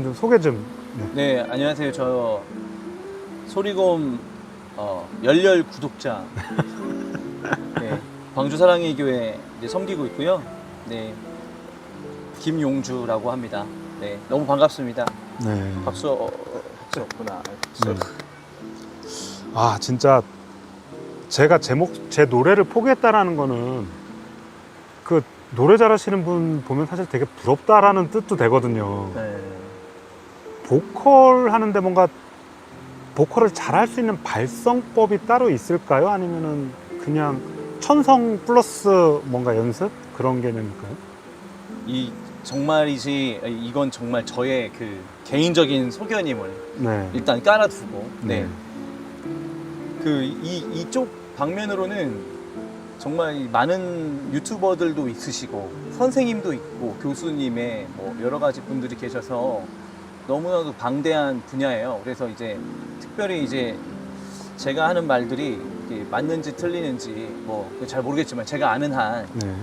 좀 소개 좀. 네, 안녕하세요. 저 소리곰 열렬 구독자, 네, 광주 사랑의 교회 이제 섬기고 있고요. 네, 김용주라고 합니다. 네, 너무 반갑습니다. 네. 박수 없구나. 박수. 네. 아 진짜 제가 제 노래를 포기했다라는 거는 그 노래 잘하시는 분 보면 사실 되게 부럽다라는 뜻도 되거든요. 네. 보컬 하는데 뭔가 보컬을 잘할 수 있는 발성법이 따로 있을까요? 아니면은 그냥 천성 플러스 뭔가 연습 그런 개념일까요? 이 정말이지 이건 정말 저의 그 개인적인 소견임을 네. 일단 깔아두고, 네. 네, 그 이쪽 방면으로는 정말 많은 유튜버들도 있으시고 선생님도 있고 교수님의 뭐 여러 가지 분들이 계셔서 너무나도 방대한 분야예요. 그래서 이제 특별히 이제 제가 하는 말들이 이게 맞는지 틀리는지 뭐 잘 모르겠지만 제가 아는 한 네.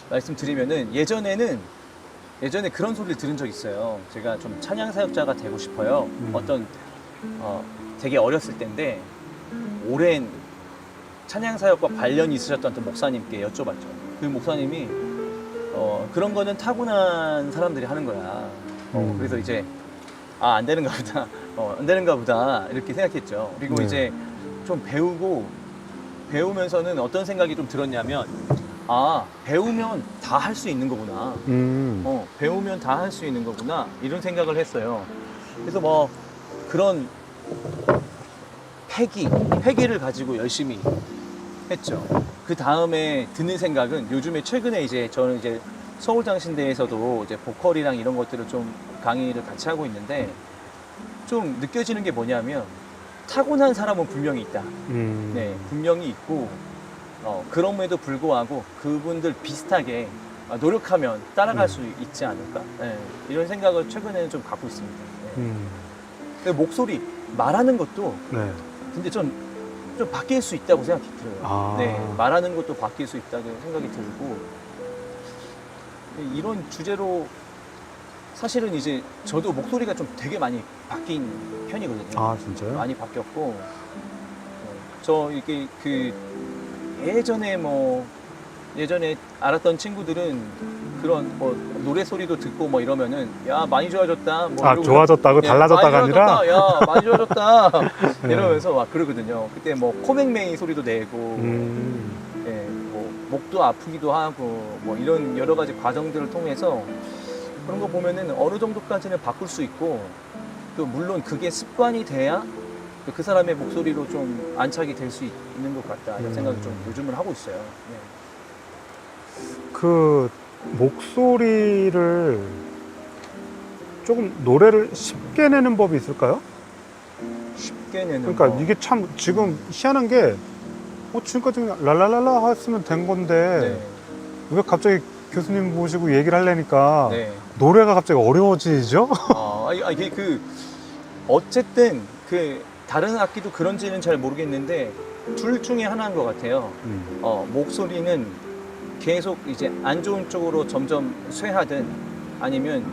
말씀드리면은 예전에 그런 소리를 들은 적 있어요. 제가 좀 찬양 사역자가 되고 싶어요. 어떤 되게 어렸을 때인데 오랜 찬양 사역과 관련이 있으셨던 어떤 목사님께 여쭤봤죠. 그 목사님이 그런 거는 타고난 사람들이 하는 거야. 그래서 이제 안 되는가 보다. 안 되는가 보다. 이렇게 생각했죠. 그리고 네. 이제 좀 배우면서는 어떤 생각이 좀 들었냐면, 배우면 다 할 수 있는 거구나. 배우면 다 할 수 있는 거구나. 이런 생각을 했어요. 그래서 뭐 그런 패기를 가지고 열심히 했죠. 그 다음에 드는 생각은 요즘에 최근에 이제 저는 이제 서울장신대에서도 이제 보컬이랑 이런 것들을 좀 강의를 같이 하고 있는데 좀 느껴지는 게 뭐냐면 타고난 사람은 분명히 있다. 네, 분명히 있고 그럼에도 불구하고 그분들 비슷하게 노력하면 따라갈 수 있지 않을까. 네, 이런 생각을 최근에는 좀 갖고 있습니다. 네. 근데 목소리 말하는 것도 네. 근데 좀 바뀔 수 있다고 생각이 들어요. 네, 말하는 것도 바뀔 수 있다고 생각이 들고 이런 주제로 사실은 이제 저도 목소리가 좀 되게 많이 바뀐 편이거든요. 아 진짜요? 많이 바뀌었고 저 이게 그 예전에 알았던 친구들은 그런 뭐 노래 소리도 듣고 뭐 이러면은 야 많이 좋아졌다 뭐 이러고 좋아졌다고 달라졌다가 많이 아니라? 좋아졌다, 야 많이 좋아졌다 네. 이러면서 막 그러거든요. 그때 뭐 코맹맹이 소리도 내고 예, 뭐 목도 아프기도 하고 뭐 이런 여러 가지 과정들을 통해서 그런 거 보면은 어느 정도까지는 바꿀 수 있고 또 물론 그게 습관이 돼야 그 사람의 목소리로 좀 안착이 될 수 있는 것 같다 이런 생각을 좀 요즘은 하고 있어요. 네. 그 목소리를 조금 노래를 쉽게 내는 법이 있을까요? 쉽게 내는 그러니까 거. 이게 참 지금 희한한 게 지금까지 랄랄랄라 했으면 된 건데 네. 왜 갑자기 교수님 모시고 얘기를 하려니까 네. 노래가 갑자기 어려워지죠? 이게 어쨌든 다른 악기도 그런지는 잘 모르겠는데 둘 중에 하나인 것 같아요. 목소리는 계속 이제 안 좋은 쪽으로 점점 쇠하든 아니면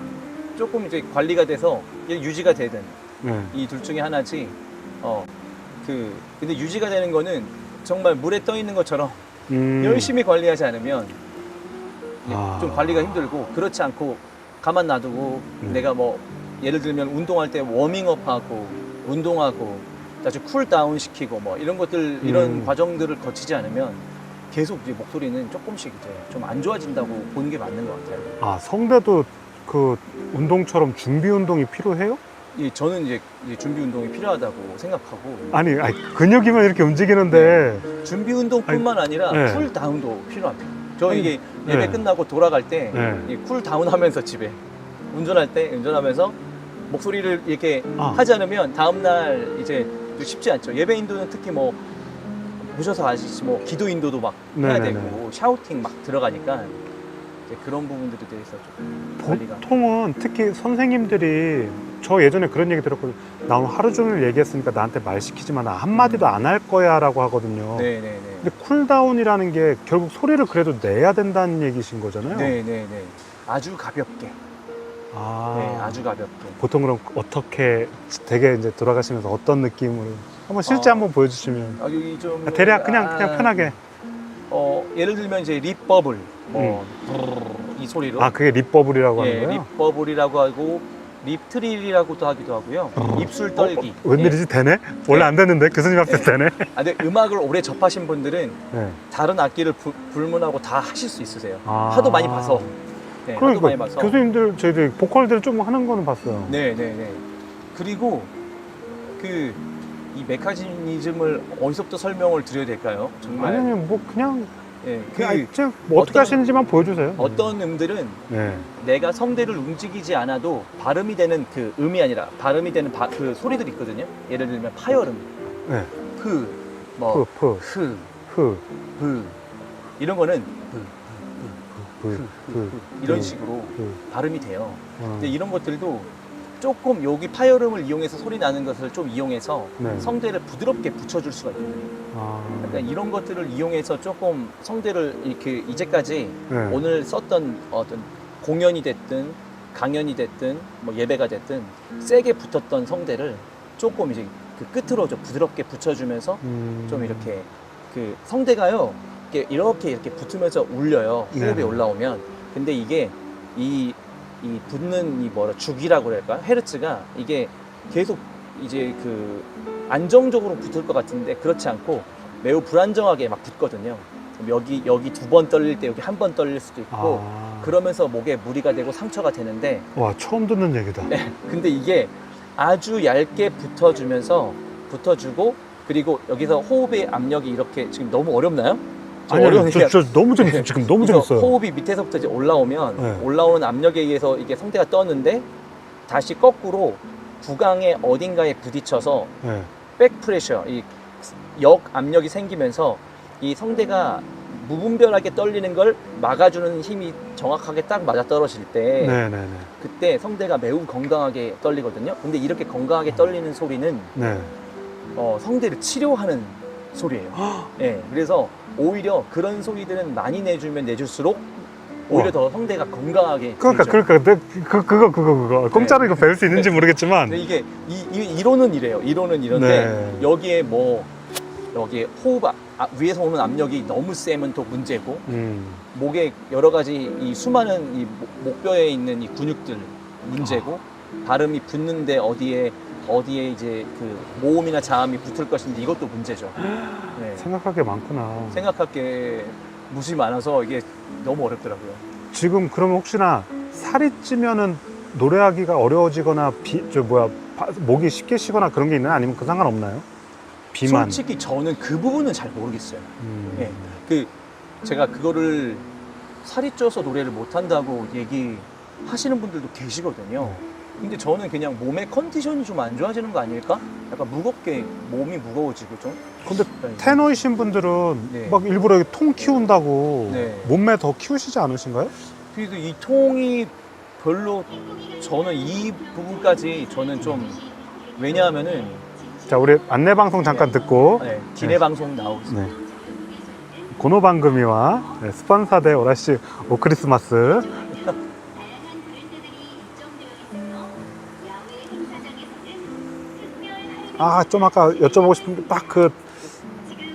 조금 이제 관리가 돼서 유지가 되든 네. 이 둘 중에 하나지. 근데 유지가 되는 거는 정말 물에 떠 있는 것처럼 열심히 관리하지 않으면 좀 관리가 힘들고 그렇지 않고 가만 놔두고 내가 뭐 예를 들면 운동할 때 워밍업하고 운동하고 다시 쿨다운 시키고 뭐 이런 것들 이런 과정들을 거치지 않으면 계속 이제 목소리는 조금씩 이제 좀 안 좋아진다고 보는 게 맞는 것 같아요. 성대도 그 운동처럼 준비 운동이 필요해요? 저는 이제 준비 운동이 필요하다고 생각하고 아니 근육이만 이렇게 움직이는데 준비 운동뿐만 아니라 네. 쿨다운도 필요합니다. 저 이게 네. 예배 끝나고 돌아갈 때 네. 쿨다운 하면서 집에 운전하면서 목소리를 이렇게 아. 하지 않으면 다음날 이제 쉽지 않죠. 예배 인도는 특히 뭐 보셔서 아시지 뭐 기도 인도도 막 해야 네네네. 되고 샤우팅 막 들어가니까 이제 그런 부분들에 대해서 좀 관리가. 보통은 특히 선생님들이 저 예전에 그런 얘기 들었거든요. 나 오늘 하루 종일 얘기했으니까 나한테 말 시키지 마. 나 한마디도 안 할 거야 라고 하거든요. 네네네. 근데 쿨다운이라는 게 결국 소리를 그래도 내야 된다는 얘기신 거잖아요. 네네네. 아주 가볍게. 아, 네, 아주 가볍게. 보통 그럼 어떻게 되게 이제 돌아가시면서 어떤 느낌으로 한번 실제 한번 보여주시면 여기 좀 대략 그냥 편하게. 예를 들면 이제 립 버블 이 소리로 그게 립버블이라고 하는 예, 거예요? 립 버블이라고 하고 립 트릴이라고도 하기도 하고요. 입술 떨기. 웬일이지? 되네? 원래 안 되는데 교수님 앞에서 되네? 근데 음악을 오래 접하신 분들은 네. 다른 악기를 불문하고 다 하실 수 있으세요. 아. 하도 많이 봐서. 네, 하도 많이 봐서. 교수님들 저희들 보컬들 좀 하는 거는 봤어요. 네. 그리고 이 메커니즘을 어디서부터 설명을 드려야 될까요? 정말. 아니 뭐 그냥 어떤- 뭐 어떻게 하시는지만 보여주세요. 어떤 음들은 네. 내가 성대를 움직이지 않아도 발음이 되는 그 음이 아니라 발음이 되는 그 소리들이 있거든요. 예를 들면 파열음, 네. 뭐 프, 흐, 이런 거는 브, 이런 식으로 그. 발음이 돼요. 근데 이런 것들도 조금 여기 파열음을 이용해서 소리 나는 것을 좀 이용해서 네. 성대를 부드럽게 붙여줄 수가 있거든요. 그러니까 이런 것들을 이용해서 조금 성대를 이렇게 이제까지 네. 오늘 썼던 어떤 공연이 됐든 강연이 됐든 뭐 예배가 됐든 세게 붙었던 성대를 조금 이제 그 끝으로 좀 부드럽게 붙여주면서 좀 이렇게 그 성대가요 이렇게 붙으면서 울려요. 호흡이 네. 올라오면. 근데 이게 이 붙는 주기라고 그럴까? 헤르츠가 이게 계속 이제 그 안정적으로 붙을 것 같은데 그렇지 않고 매우 불안정하게 막 붙거든요. 여기 2번 떨릴 때 여기 1번 떨릴 수도 있고 그러면서 목에 무리가 되고 상처가 되는데 와, 처음 듣는 얘기다. 근데 이게 아주 얇게 붙어주고 그리고 여기서 호흡의 압력이 이렇게 지금 너무 어렵나요? 아니, 저 너무 재밌어요. 지금 너무 그래서 재밌어요. 호흡이 밑에서부터 이제 올라오면 네. 올라오는 압력에 의해서 이게 성대가 떴는데 다시 거꾸로 부강의 어딘가에 부딪혀서 네. 백 프레셔, 이 역 압력이 생기면서 이 성대가 무분별하게 떨리는 걸 막아주는 힘이 정확하게 딱 맞아 떨어질 때 네네네. 그때 성대가 매우 건강하게 떨리거든요. 근데 이렇게 건강하게 떨리는 소리는 네. 성대를 치료하는 소리예요. 네, 그래서 오히려 그런 소리들은 많이 내주면 내줄수록 오히려 더 성대가 건강하게 그러니까 들리죠. 그거 공짜로 이거 배울 수 있는지 모르겠지만 근데 이게 이론은 이래요. 이론은 이런데 네. 여기에 여기에 호흡 위에서 오는 압력이 너무 세면 또 문제고 목에 여러 가지 이 수많은 이 목뼈에 있는 이 근육들 문제고 발음이 붙는데 어디에 이제 그 모음이나 자음이 붙을 것인지 이것도 문제죠. 네. 생각할 게 많구나. 생각할 게 무지 많아서 이게 너무 어렵더라고요. 지금 그러면 혹시나 살이 찌면은 노래하기가 어려워지거나 목이 쉽게 쉬거나 그런 게 있나요? 아니면 그 상관없나요? 비만. 솔직히 저는 그 부분은 잘 모르겠어요. 예. 제가 그거를 살이 쪄서 노래를 못 한다고 얘기하시는 분들도 계시거든요. 근데 저는 그냥 몸의 컨디션이 좀 안 좋아지는 거 아닐까? 약간 무겁게 몸이 무거워지고 좀. 근데 테너이신 분들은 네. 막 일부러 이렇게 통 키운다고 네. 몸매 더 키우시지 않으신가요? 그래도 이 통이 별로 저는 이 부분까지 저는 좀 왜냐하면은 자, 우리 안내 방송 잠깐 듣고 기내 방송 나오겠습니다. 네. 고노방금이와 스폰서 대 오라시 오크리스마스. 좀 아까 여쭤보고 싶은 게 딱 그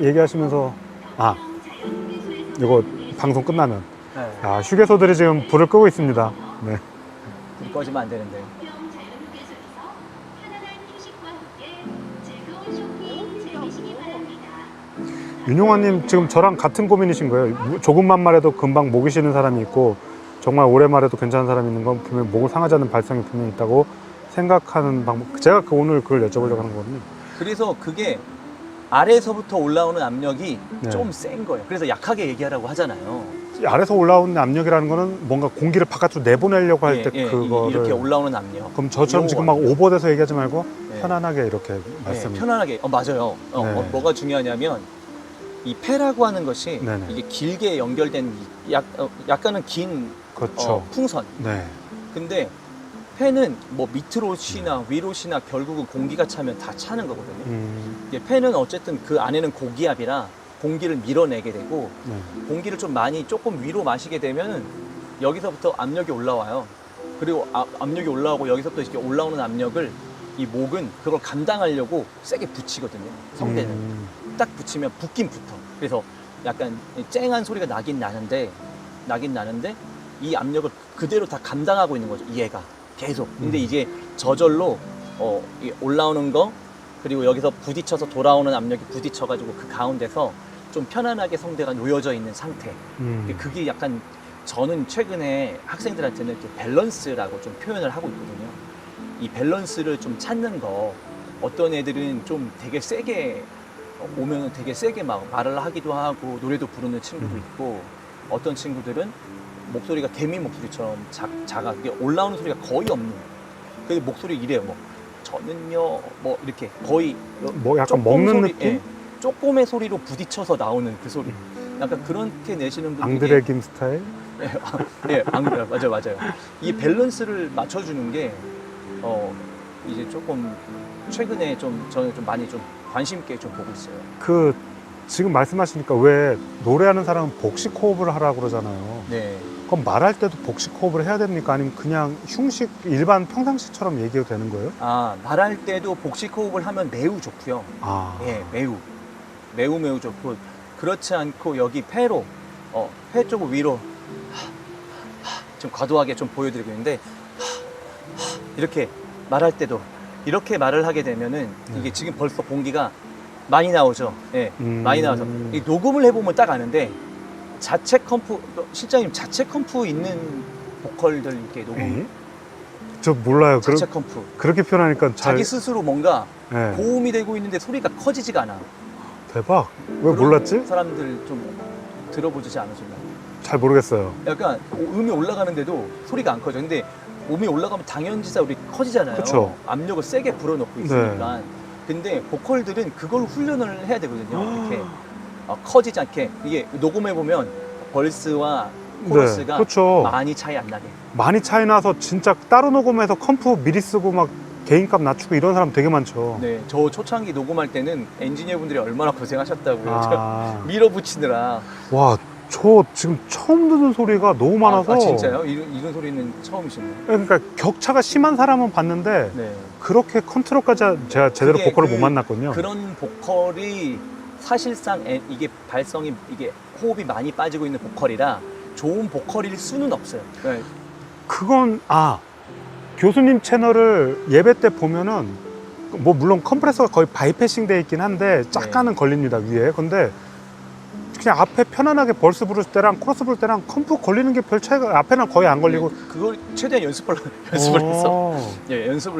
얘기하시면서 이거 방송 끝나면 네. 휴게소들이 지금 불을 끄고 있습니다. 네. 불 꺼지면 안 되는데. 윤용환님 지금 저랑 같은 고민이신 거예요. 조금만 말해도 금방 목이 쉬는 사람이 있고 정말 오래 말해도 괜찮은 사람이 있는 건 분명히 목을 상하지 않는 발성이 분명히 있다고 생각하는 방법. 제가 오늘 그걸 여쭤보려고 하는 거거든요. 그래서 그게 아래에서부터 올라오는 압력이 네. 좀 센 거예요. 그래서 약하게 얘기하라고 하잖아요. 아래서 올라오는 압력이라는 거는 뭔가 공기를 바깥으로 내보내려고 할 때 그거를 이렇게 올라오는 압력. 그럼 저처럼 지금 막 오버돼서 얘기하지 말고 네. 편안하게 이렇게 말씀. 편안하게. 맞아요. 네. 뭐가 중요하냐면 이 폐라고 하는 것이 네네. 이게 길게 연결된 약간은 긴 그렇죠. 풍선. 네. 근데 폐는 뭐 밑으로 쉬나 위로 쉬나 결국은 공기가 차면 다 차는 거거든요. 이게 폐는 어쨌든 그 안에는 고기압이라 공기를 밀어내게 되고 네. 공기를 좀 많이 조금 위로 마시게 되면 여기서부터 압력이 올라와요. 그리고 압력이 올라오고 여기서부터 이렇게 올라오는 압력을 이 목은 그걸 감당하려고 세게 붙이거든요. 성대는 딱 붙이면 붙긴 붙어. 그래서 약간 쨍한 소리가 나긴 나는데 이 압력을 그대로 다 감당하고 있는 거죠. 얘가 계속. 근데 이게 저절로 이 올라오는 거 그리고 여기서 부딪혀서 돌아오는 압력이 부딪혀가지고 그 가운데서 좀 편안하게 성대가 놓여져 있는 상태. 그게 약간 저는 최근에 학생들한테는 이렇게 밸런스라고 좀 표현을 하고 있거든요. 이 밸런스를 좀 찾는 거. 어떤 애들은 좀 되게 세게 오면 되게 세게 막 말을 하기도 하고 노래도 부르는 친구도 있고 어떤 친구들은 목소리가 개미 목소리처럼 작아. 이게 올라오는 소리가 거의 없는. 그 목소리 이래요. 뭐 저는요 뭐 이렇게 거의 뭐 약간 조금 먹는 소리, 느낌? 예, 조금의 소리로 부딪혀서 나오는 그 소리. 약간 그렇게 내시는 분들이 앙드레김 스타일? 예, 맞아요. 이 밸런스를 맞춰주는 게 이제 조금 최근에 좀 저는 좀 많이 좀 관심 있게 좀 보고 있어요. 그 지금 말씀하시니까 왜 노래하는 사람은 복식 호흡을 하라고 그러잖아요. 네. 그럼 말할 때도 복식 호흡을 해야 됩니까? 아니면 그냥 흉식 일반 평상시처럼 얘기해도 되는 거예요? 말할 때도 복식 호흡을 하면 매우 좋고요. 예, 매우 좋고 그렇지 않고 여기 폐로 폐 쪽을 위로 좀 과도하게 좀 보여드리고 있는데 이렇게 말할 때도 이렇게 말을 하게 되면은 이게 지금 벌써 공기가 많이 나오죠. 예, 많이 나와서 이 녹음을 해보면 딱 아는데 자체 컴프 실장님 자체 컴프 있는 보컬들 이렇게 녹음 저 몰라요. 자체 컴프 그렇게 표현하니까 자기 스스로 뭔가 네. 고음이 되고 있는데 소리가 커지지가 않아. 대박. 왜 몰랐지? 사람들 좀 들어보지 않으셨나요? 잘 모르겠어요. 약간 음이 올라가는데도 소리가 안 커져. 근데 음이 올라가면 당연지사 우리 커지잖아요. 그쵸. 압력을 세게 불어넣고 있으니까. 근데 보컬들은 그걸 훈련을 해야 되거든요. 이렇게 커지지 않게. 이게 녹음해 보면 벌스와 코러스가 그렇죠. 많이 차이 안 나게. 많이 차이 나서 진짜 따로 녹음해서 컴프 미리 쓰고 막 개인값 낮추고 이런 사람 되게 많죠. 네, 저 초창기 녹음할 때는 엔지니어 분들이 얼마나 고생하셨다고요. 아. 밀어붙이느라. 와, 저 지금 처음 듣는 소리가 너무 많아서. 진짜요? 이런 소리는 처음이시네요. 그러니까 격차가 심한 사람은 봤는데 네. 그렇게 컨트롤까지 제가 제대로 그게 보컬을 못 만났거든요. 그런 보컬이 사실상 이게 발성이 이게 호흡이 많이 빠지고 있는 보컬이라 좋은 보컬일 수는 없어요. 네. 그건 교수님 채널을 예배 때 보면은 뭐 물론 컴프레서가 거의 바이패싱 돼 있긴 한데 약간은 걸립니다 위에. 근데 그냥 앞에 편안하게 벌스 부를 때랑 코러스 부를 때랑 컴프 걸리는 게 별 차이가 앞에는 거의 안 걸리고. 그걸 최대한 연습을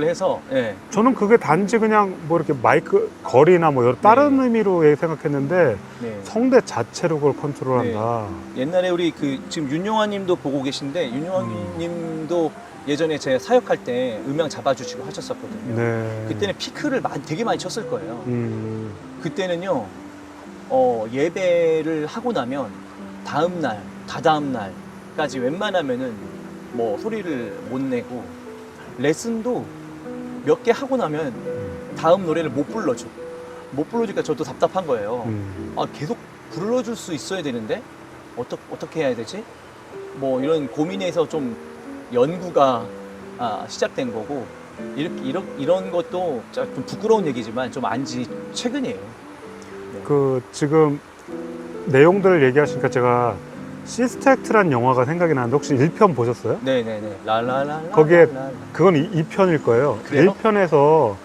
해서 저는 그게 단지 그냥 뭐 이렇게 마이크 거리나 뭐 여러 다른 의미로 생각했는데 성대 자체로 그걸 컨트롤한다. 옛날에 우리 지금 윤용환님도 보고 계신데 윤용환님도 예전에 제가 사역할 때 음향 잡아주시고 하셨었거든요. 그때는 피크를 되게 많이 쳤을 거예요. 그때는요 예배를 하고 나면 다음날 다다음날까지 웬만하면은 뭐 소리를 못 내고 레슨도 몇 개 하고 나면 다음 노래를 못 불러주니까 저도 답답한 거예요. 계속 불러줄 수 있어야 되는데 어떻게 해야 되지? 뭐 이런 고민에서 좀 연구가 시작된 거고 이런 것도 좀 부끄러운 얘기지만 좀 안지 최근이에요. 지금 내용들을 얘기하시니까 제가 시스텍트란 영화가 생각이 나는데 혹시 1편 보셨어요? 네네네. 라라라. 거기에 그건 2편일 거예요. 그래요? 1편에서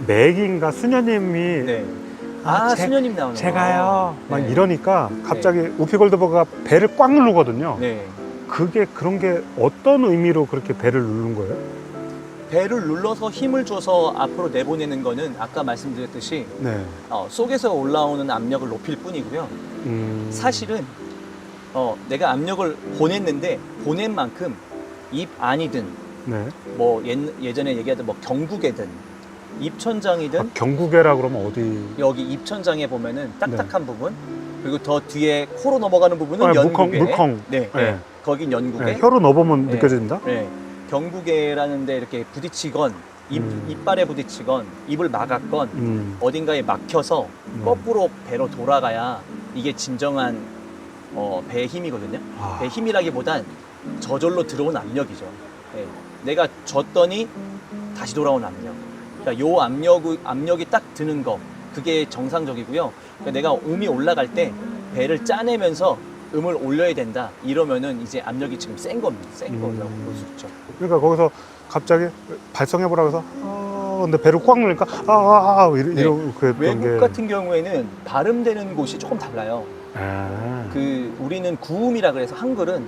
맥인가 수녀님이 수녀님 나오는 제가요 거. 막 이러니까 갑자기 우피 골드버그가 배를 꽉 누르거든요. 네. 그런 게 어떤 의미로 그렇게 배를 누른 거예요? 배를 눌러서 힘을 줘서 앞으로 내보내는 거는 아까 말씀드렸듯이 속에서 올라오는 압력을 높일 뿐이고요. 사실은 내가 압력을 보냈는데 보낸 만큼 입 안이든 뭐 예전에 얘기하던 뭐 경국이든 입천장이든 경국에라 그러면 어디? 여기 입천장에 보면은 딱딱한 부분 그리고 더 뒤에 코로 넘어가는 부분은 연국에 물컹. 거긴 연국에 혀로 넣어보면 느껴진다? 경국에라는 데 이렇게 부딪히건 이빨에 부딪히건 입을 막았건 어딘가에 막혀서 거꾸로 배로 돌아가야 이게 진정한 배의 힘이거든요. 배의 힘이라기보단 저절로 들어온 압력이죠. 내가 줬더니 다시 돌아오는 압력. 그러니까 요 압력이 딱 드는 거, 그게 정상적이고요. 그러니까 내가 음이 올라갈 때 배를 짜내면서 음을 올려야 된다. 이러면은 이제 압력이 지금 센 겁니다. 센 거라고 볼 수 있죠. 그러니까 거기서 갑자기 발성해보라 그래서 근데 배를 꽉 넣으니까 이러고 그랬던 외국 게 같은 경우에는 발음되는 곳이 조금 달라요. 아, 우리는 구음이라 그래서 한글은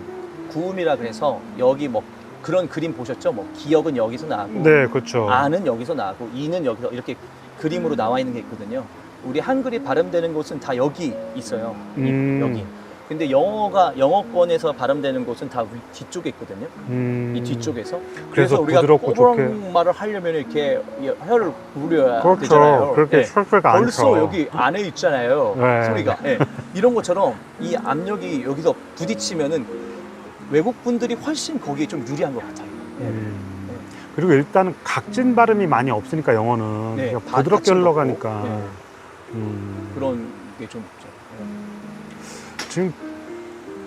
구음이라 그래서 여기 뭐 그런 그림 보셨죠? 뭐 기역은 여기서 나고 네, 그렇죠. 아는 여기서 나고 이는 여기서 이렇게 그림으로 나와 있는 게 있거든요. 우리 한글이 발음되는 곳은 다 여기 있어요. 여기. 근데 영어권에서 발음되는 곳은 다 우리 뒤쪽에 있거든요. 이 뒤쪽에서. 그래서 우리가 부드럽고 좋게. 말을 하려면 이렇게 혀를 구부려야 그렇죠. 되잖아요. 그렇게 네. 철저가 않죠. 벌써 여기 안에 있잖아요. 네. 소리가. 네. 이런 것처럼 이 압력이 여기서 부딪히면은 외국 분들이 훨씬 거기에 좀 유리한 것 같아요. 네. 그리고 일단은 각진 발음이 많이 없으니까 영어는 네, 그냥 다 부드럽게 닫힌 흘러가니까. 거고. 네. 음. 그런 게 좀 있죠. 지금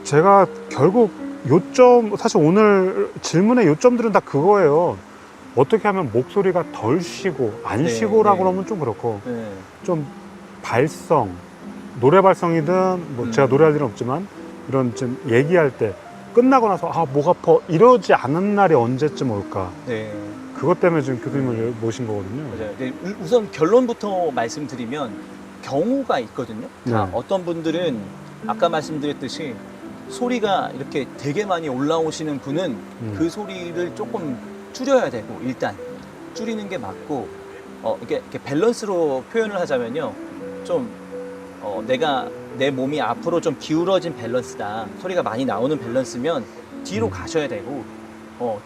제가 결국 요점, 사실 오늘 질문의 요점들은 다 그거예요. 어떻게 하면 목소리가 덜 쉬고 안 네, 쉬고라고 네. 그러면 좀 그렇고 네. 좀 발성, 노래 발성이든 뭐 제가 노래할 일은 없지만 이런 좀 얘기할 때 끝나고 나서 목 아파 이러지 않은 날이 언제쯤 올까. 네. 그것 때문에 지금 교수님을 모신 거거든요. 맞아요. 네, 우선 결론부터 말씀드리면 경우가 있거든요. 다 네. 어떤 분들은 아까 말씀드렸듯이 소리가 이렇게 되게 많이 올라오시는 분은 그 소리를 조금 줄여야 되고 일단 줄이는 게 맞고 이렇게 밸런스로 표현을 하자면요. 좀 내가 내 몸이 앞으로 좀 기울어진 밸런스다. 소리가 많이 나오는 밸런스면 뒤로 가셔야 되고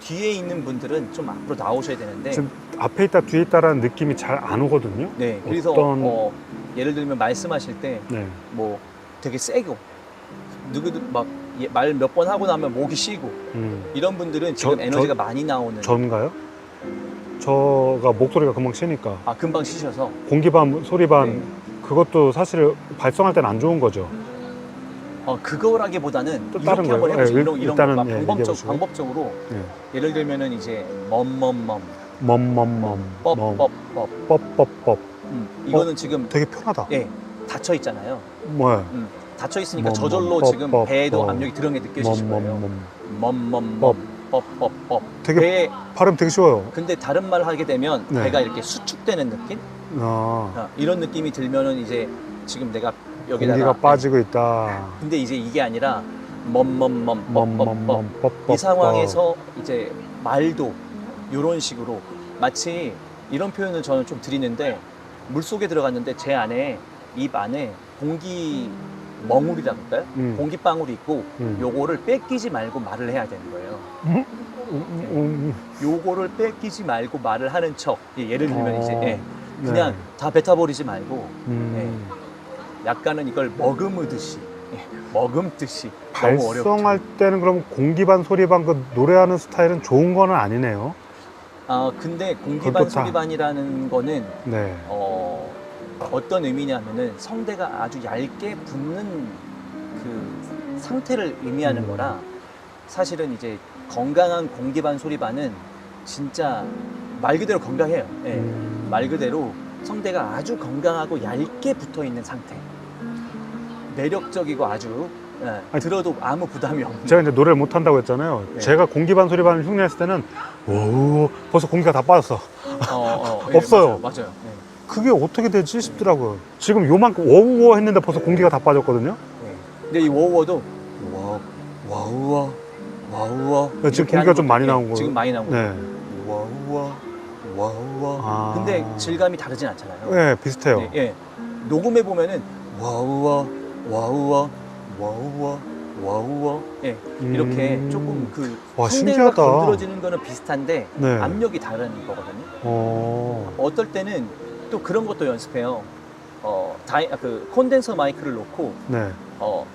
뒤에 있는 분들은 좀 앞으로 나오셔야 되는데 지금 앞에 있다 뒤에 있다라는 느낌이 잘 안 오거든요. 네, 그래서 예를 들면 말씀하실 때 네. 뭐 되게 세고 누구도 막 말 몇 번 하고 나면 목이 쉬고 이런 분들은 지금 에너지가 많이 나오는 전가요? 저가 목소리가 금방 쉬니까 금방 쉬셔서 공기 반 소리 반 네. 그것도 사실 발성할 때는 안 좋은 거죠. 그거라기보다는 또 이렇게 다른 한번 거예요? 해보세요. 예, 이런 일단은 거 얘기해 보시고. 방법적으로 네. 예를 들면은 이제 멈멈멈 멈멈멈 뻑뻑뻑 뻑뻑뻑 이거는 지금 되게 편하다. 예 닫혀 있잖아요. 뭐야? 닫혀 있으니까 멈, 저절로 멈, 지금 뻑, 배에도 뻑. 압력이 들어간 게 느껴지실 거예요. 멈멈멈 뻑. 뻑뻑뻑 되게 배 발음 되게 쉬워요. 근데 다른 말 하게 되면 네. 배가 이렇게 수축되는 느낌? 이런 느낌이 들면은 이제 지금 내가 여기다가 공기가 빠지고 있다. 근데 이제 이게 아니라 멈멈멈 뻑뻑뻑 뻑뻑 이 상황에서 이제 말도 이런 식으로 마치 이런 표현을 저는 좀 드리는데 물속에 들어갔는데 제 안에 입 안에 공기 멍울이라고 할까요? 공기방울이 있고 요거를 뺏기지 말고 말을 해야 되는 거예요. 요거를 뺏기지 말고 말을 하는 척 예를 들면 이제 그냥 네. 다 뱉어버리지 말고 약간은 이걸 머금듯이 머금듯이 너무 어렵죠. 발성할 때는 그럼 공기 반 소리 반 그 노래하는 스타일은 좋은 거는 아니네요. 근데 그것도 공기반 다- 소리반이라는 거는 네. 어떤 의미냐면은 성대가 아주 얇게 붙는 그 상태를 의미하는 거라 사실은 이제 건강한 공기반 소리반은 진짜 말 그대로 건강해요. 예. 말 그대로 성대가 아주 건강하고 얇게 붙어 있는 상태. 매력적이고 아주 들어도 아무 부담이 없는. 제가 이제 노래를 못 한다고 했잖아요. 네. 제가 공기 반 소리 반을 흉내냈을 때는 오 벌써 공기가 다 빠졌어. 예, 없어요. 맞아요. 예. 그게 어떻게 되지 싶더라고요. 지금 요만큼 워우워 했는데 벌써 공기가 다 빠졌거든요. 예. 근데 이 워우워도 와우와 와우와 네, 지금 공기가 좀 많이 나온 거예요. 지금 많이 나온 거예요. 네. 와우와 와우와 아. 근데 질감이 다르진 않잖아요. 네, 비슷해요. 네, 예. 녹음해 보면은 와우와 와우와 와우와 와우와 예. 이렇게 조금 그 와, 성대가 신기하다. 건드려지는 거는 비슷한데 네. 압력이 다른 거거든요. 어. 어떨 때는 또 그런 것도 연습해요. 그 콘덴서 마이크를 놓고 네.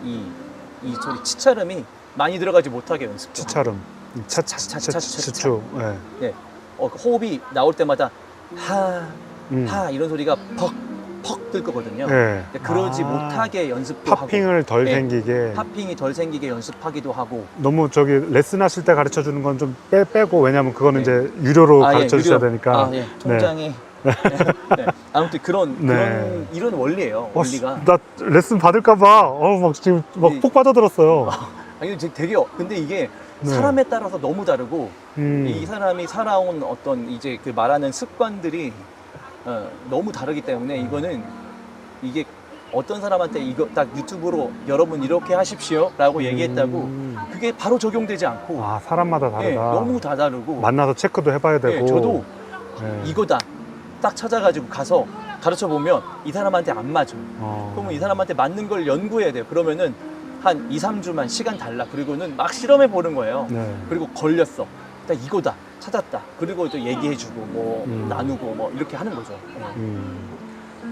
이 소리 치차름이 많이 들어가지 못하게 연습 좀. 치차름. 치추. 네. 예. 호흡이 나올 때마다 하 음. 하 이런 소리가 퍽 퍽 뜰 거거든요. 네. 근데 그러지 아, 못하게 연습도 팝핑을 덜 네. 생기게. 팝핑이 덜 생기게 연습하기도 하고. 너무 저기 레슨 하실 때 가르쳐 주는 건 좀 빼고, 왜냐면 그거는 네. 이제 유료로 가르쳐 예, 주셔야 유료. 되니까. 예, 통장에. 네. 아무튼 그런 네. 이런 원리예요. 원리가. 나 레슨 받을까봐, 막 지금 막 네. 폭 빠져들었어요. 아니 되게 근데 이게 네. 사람에 따라서 너무 다르고 이 음. 사람이 살아온 어떤 이제 그 말하는 습관들이 너무 다르기 때문에 이거는 이게 어떤 사람한테 이거 딱 유튜브로 여러분 이렇게 하십시오라고 얘기했다고 그게 바로 적용되지 않고 아, 사람마다 다르다. 예, 너무 다 다르고 만나서 체크도 해봐야 되고. 예, 저도 네. 이거다 딱 찾아가지고 가서 가르쳐 보면 이 사람한테 안 맞아요. 그러면 이 사람한테 맞는 걸 연구해야 돼요. 그러면은 한 2, 3주만 시간 달라. 그리고는 막 실험해 보는 거예요. 네. 그리고 걸렸어. 딱 이거다. 찾았다. 그리고 또 얘기해주고 뭐 나누고 뭐 이렇게 하는 거죠.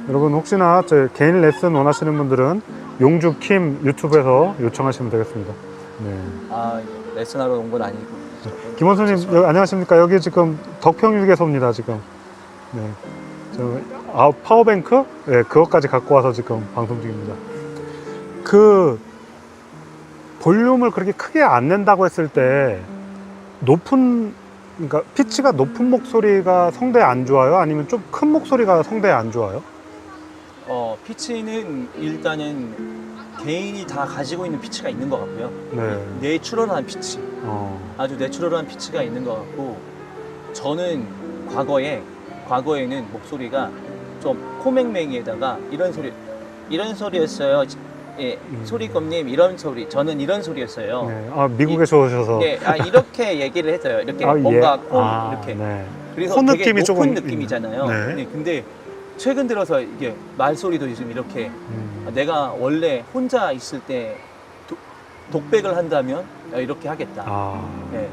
여러분 혹시나 저 개인 레슨 원하시는 분들은 용주 킴 유튜브에서 요청하시면 되겠습니다. 네. 아 레슨하러 온 건 아니고. 김원수님 안녕하십니까? 여기 지금 덕평유괴소입니다 지금. 네. 파워뱅크? 네, 그것까지 갖고 와서 지금 방송 중입니다. 그 볼륨을 그렇게 크게 안 낸다고 했을 때 그러니까 피치가 높은 목소리가 성대에 안 좋아요? 아니면 좀 큰 목소리가 성대에 안 좋아요? 피치는 일단은 개인이 다 가지고 있는 피치가 있는 것 같고요. 네. 내추럴한 피치. 아주 내추럴한 피치가 있는 것 같고 저는 과거에는 목소리가 좀 코맹맹이에다가 이런 소리였어요. 예, 소리검님 이런 소리, 저는 이런 소리였어요. 네. 아, 미국에서 오셔서. 네, 이렇게 얘기를 했어요. 이렇게 뭔가 이렇게. 네. 그래서 코 되게 느낌이 높은 조금 느낌이잖아요. 네. 네, 근데 최근 들어서 이게 말소리도 요즘 이렇게 내가 원래 혼자 있을 때 독백을 한다면 이렇게 하겠다. 네.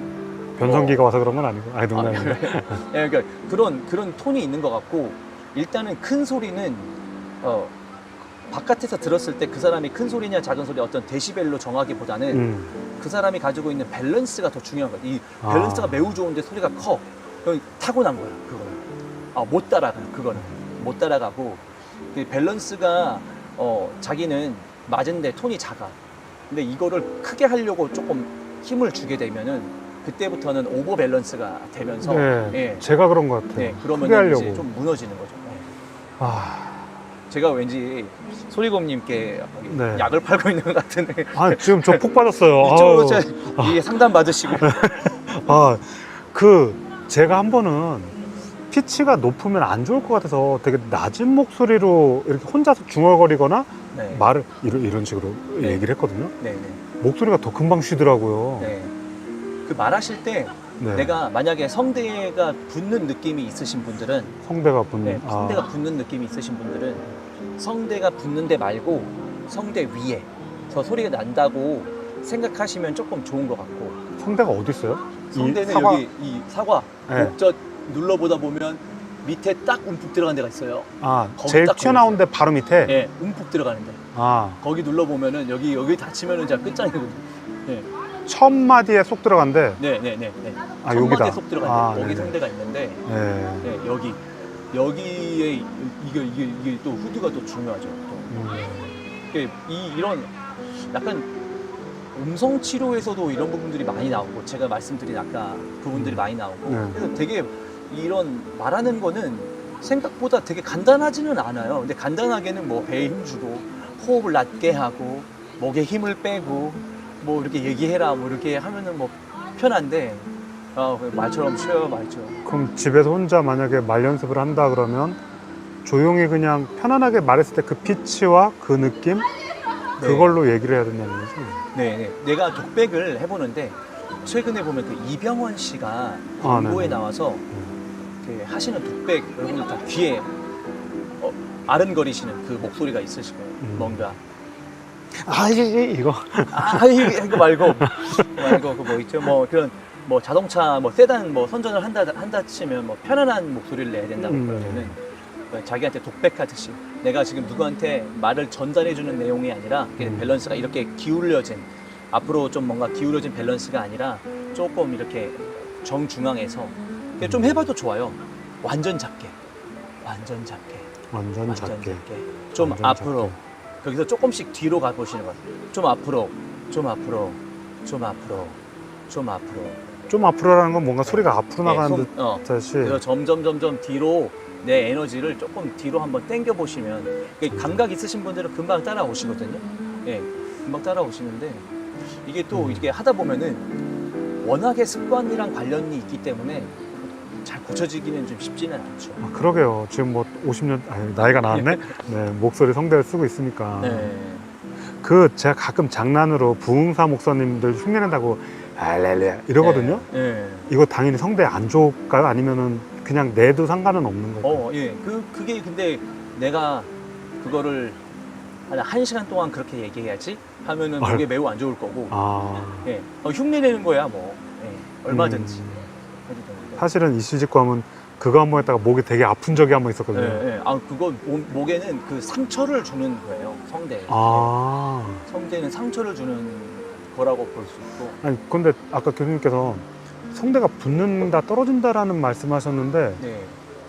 변성기가 와서 그런 건 아니고. 농담이에요. 네, 그러니까 그런 톤이 있는 것 같고 일단은 큰 소리는 바깥에서 들었을 때 그 사람이 큰 소리냐 작은 소리 어떤 데시벨로 정하기보다는 그 사람이 가지고 있는 밸런스가 더 중요한 거야. 이 밸런스가 매우 좋은데 소리가 커. 그건 타고난 거야. 그거는 못 따라가. 그거는 못 따라가고 그 밸런스가 자기는 맞은데 톤이 작아. 근데 이거를 크게 하려고 조금 힘을 주게 되면은 그때부터는 오버 밸런스가 되면서 네, 예. 제가 그런 것 같아요. 네, 크게 그러면 하려고. 이제 좀 무너지는 거죠. 네. 아, 제가 왠지 소리곰님께 네. 약을 팔고 있는 것 같은데 지금 저 폭 빠졌어요. 이쪽으로 이게 상담 받으시고 제가 한 번은 피치가 높으면 안 좋을 것 같아서 되게 낮은 목소리로 이렇게 혼자서 중얼거리거나 네. 말을 이런 식으로 네. 얘기를 했거든요. 네, 네. 목소리가 더 금방 쉬더라고요. 네. 그 말하실 때 네. 내가 만약에 성대가 붙는 느낌이 있으신 분들은 성대가 붙는. 네, 성대가 붙는 느낌이 있으신 분들은 성대가 붙는 데 말고 성대 위에 저 소리가 난다고 생각하시면 조금 좋은 것 같고 성대가 어디 있어요? 성대는 이 사과? 여기 이 사과 네. 목젖 눌러보다 보면 밑에 딱 움푹 들어간 데가 있어요. 거기 제일 딱 튀어나온 데 바로 밑에. 네, 움푹 들어가는데 거기 눌러보면은 여기 다치면은 진짜 끝장이거든요. 네, 첫 마디에 쏙 들어간대. 네. 여기다. 천막에 속 들어간 데 거기 네네. 성대가 있는데 네. 네, 여기에 이게 또 후두가 또 중요하죠. 또. 이런 약간 음성 치료에서도 이런 부분들이 많이 나오고 제가 말씀드린 아까 부분들이 많이 나오고 네. 그래서 되게 이런 말하는 거는 생각보다 되게 간단하지는 않아요. 근데 간단하게는 뭐 배에 힘 주고 호흡을 낮게 하고 목에 힘을 빼고 뭐 이렇게 얘기해라 뭐 이렇게 하면은 뭐 편한데 말처럼 쉬어요 말죠. 그럼 집에서 혼자 만약에 말 연습을 한다 그러면 조용히 그냥 편안하게 말했을 때 그 피치와 그 느낌 그걸로 얘기를 해야 된다는 거지. 네. 내가 독백을 해보는데 최근에 보면 그 이병헌 씨가 광고에 나와서 이렇게 하시는 독백 여러분들 다 귀에 아른거리시는 그 목소리가 있으실 거예요. 뭔가 이거. 이거 말고 그 뭐 있죠? 뭐 그런 뭐 자동차 뭐 세단 뭐 선전을 한다 치면 뭐 편안한 목소리를 내야 된다고 그러면은 자기한테 독백하듯이 내가 지금 누구한테 말을 전달해주는 내용이 아니라 밸런스가 이렇게 기울여진 앞으로 좀 뭔가 기울어진 밸런스가 아니라 조금 이렇게 정중앙에서 좀 해봐도 좋아요. 완전 작게 완전 완전 작게. 작게. 좀 완전 앞으로. 작게. 거기서 조금씩 뒤로 가보시는 거예요. 좀 앞으로, 좀 앞으로, 좀 앞으로, 좀 앞으로. 좀 앞으로라는 건 뭔가 소리가 앞으로 네, 나가는 손, 듯이. 그래서 점점 뒤로 내 에너지를 조금 뒤로 한번 당겨 보시면 감각 있으신 분들은 금방 따라오시거든요. 예, 금방 따라오시는데 이게 또 이게 하다 보면은 워낙에 습관이랑 관련이 있기 때문에 잘 고쳐지기는 좀 쉽지는 않죠. 아, 그러게요. 지금 뭐 50년, 아니, 나이가 나왔네? 네, 목소리 성대를 쓰고 있으니까. 네. 그, 제가 가끔 장난으로 부흥사 목사님들 흉내낸다고, 알렐레 이러거든요? 네. 이거 당연히 성대 안 좋을까요? 아니면은 그냥 내도 상관은 없는 거예요? 예. 그게 근데 내가 그거를 한 시간 동안 그렇게 얘기해야지 하면은 그게 매우 안 좋을 거고. 아. 예. 흉내 내는 거야, 뭐. 예. 얼마든지. 해도 되는데. 사실은 이시직구하면 그거 한 번 했다가 목이 되게 아픈 적이 한 번 있었거든요. 예, 예. 그거 목에는 그 상처를 주는 거예요, 성대에. 아. 성대는 상처를 주는 거라고 볼 수 있고. 아니, 근데 아까 교수님께서 성대가 붙는다, 떨어진다라는 말씀하셨는데, 네.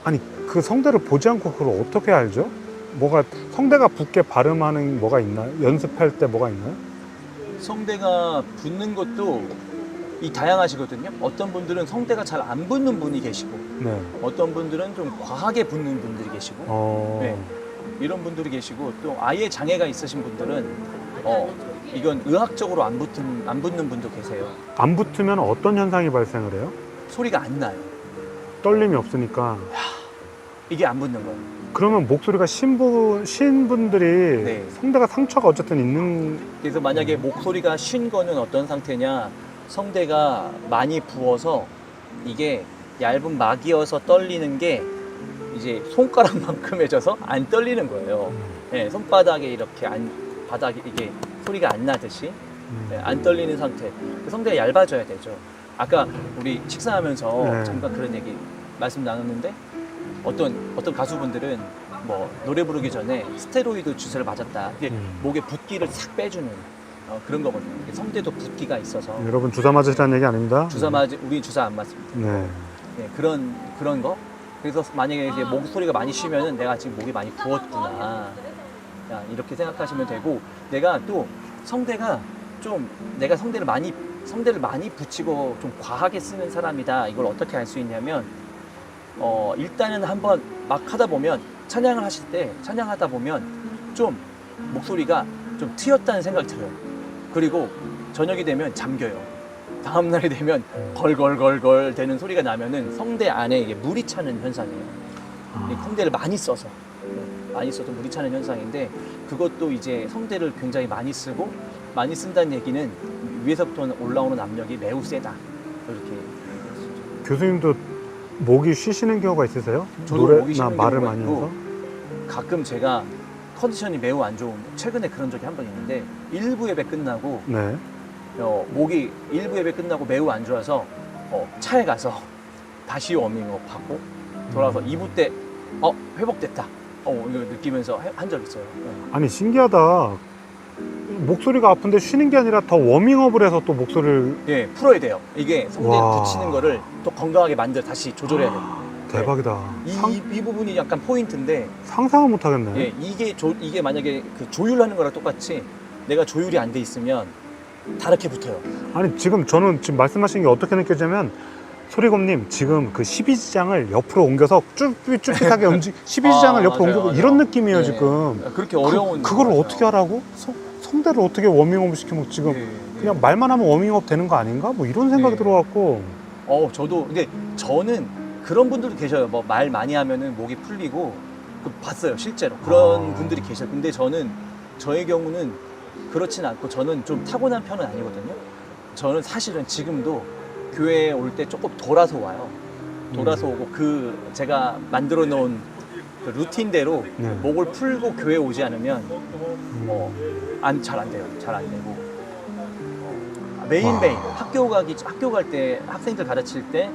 아니, 그 성대를 보지 않고 그걸 어떻게 알죠? 뭐가, 성대가 붙게 발음하는 뭐가 있나요? 연습할 때 뭐가 있나요? 성대가 붙는 것도 다양하시거든요. 어떤 분들은 성대가 잘 안 붙는 분이 계시고, 네. 어떤 분들은 좀 과하게 붙는 분들이 계시고, 네. 이런 분들이 계시고, 또 아예 장애가 있으신 분들은 이건 의학적으로 안 붙는 분도 계세요. 안 붙으면 어떤 현상이 발생을 해요? 소리가 안 나요. 떨림이 없으니까. 이게 안 붙는 거예요. 그러면 목소리가 쉰 분들이 네. 성대가 상처가 어쨌든 있는. 그래서 만약에 목소리가 쉰 거는 어떤 상태냐, 성대가 많이 부어서 이게 얇은 막이어서 떨리는 게 이제 손가락만큼해져서 안 떨리는 거예요. 네, 손바닥에 이렇게 바닥에 이게 소리가 안 나듯이 네, 안 떨리는 상태. 성대가 얇아져야 되죠. 아까 우리 식사하면서 네. 잠깐 그런 얘기 말씀 나눴는데 어떤 가수분들은 뭐 노래 부르기 전에 스테로이드 주사를 맞았다. 이게 목에 붓기를 싹 빼주는 그런 거거든요. 성대도 붓기가 있어서 여러분 주사 맞으시라는 얘기 아닙니다. 우리 주사 안 맞습니다. 네. 네, 그런 거. 그래서 만약에 이제 목소리가 많이 쉬면은 내가 지금 목이 많이 부었구나. 이렇게 생각하시면 되고, 내가 또 성대가 좀 내가 성대를 많이 붙이고 좀 과하게 쓰는 사람이다. 이걸 어떻게 알 수 있냐면 일단은 한번 막 하다 보면 찬양하다 보면 좀 목소리가 좀 트였다는 생각이 들어요. 그리고 저녁이 되면 잠겨요. 다음 날이 되면 걸걸걸걸 되는 소리가 나면은 성대 안에 이게 물이 차는 현상이에요. 이 성대를 많이 써서 물이 차는 현상인데, 그것도 이제 성대를 굉장히 많이 쓴다는 얘기는 위에서부터 올라오는 압력이 매우 세다. 이렇게. 교수님도 목이 쉬시는 경우가 있으세요? 저도 목이 노래나 쉬는 말을 경우가 많이 있고, 해서? 가끔 제가 컨디션이 매우 안 좋은, 최근에 그런 적이 한 번 있는데, 1부 예배 끝나고 네. 목이 1부 예배 끝나고 매우 안 좋아서 차에 가서 다시 워밍업 하고 돌아와서 2부 때 회복됐다. 이거 느끼면서 한 적 있어요. 네. 아니 신기하다. 목소리가 아픈데 쉬는 게 아니라 더 워밍업을 해서 또 목소리를. 예, 풀어야 돼요. 이게 성대에 와. 붙이는 거를 또 건강하게 다시 조절해야 돼요. 대박이다. 이 부분이 약간 포인트인데, 상상을 못 하겠네. 예, 이게 만약에 그 조율하는 거랑 똑같이 내가 조율이 안 돼 있으면 다르게 붙어요. 아니 저는 지금 말씀하신 게 어떻게 느껴지냐면, 소리곰님 지금 그 12지장을 옆으로 옮겨서 쭈삣쭈삣하게 12지장을 옆으로 옮기고 맞아요. 이런 느낌이에요. 네. 지금. 그렇게 어려운 그걸 맞아요. 어떻게 하라고? 성대를 어떻게 워밍업을 시키면 지금 네, 그냥 말만 하면 워밍업 되는 거 아닌가? 뭐 이런 생각이 네. 들어갖고. 저도 근데 저는 그런 분들도 계셔요. 뭐 말 많이 하면은 목이 풀리고, 봤어요 실제로 그런 분들이 계셔요. 근데 저의 경우는 그렇진 않고, 저는 좀 타고난 편은 아니거든요. 저는 사실은 지금도 교회에 올 때 조금 돌아서 와요. 돌아서 오고 제가 만들어 놓은 그 루틴대로 네. 목을 풀고 교회 오지 않으면 잘 안 돼요. 잘 안 되고 매일매일 학교 갈 때 학생들 가르칠 때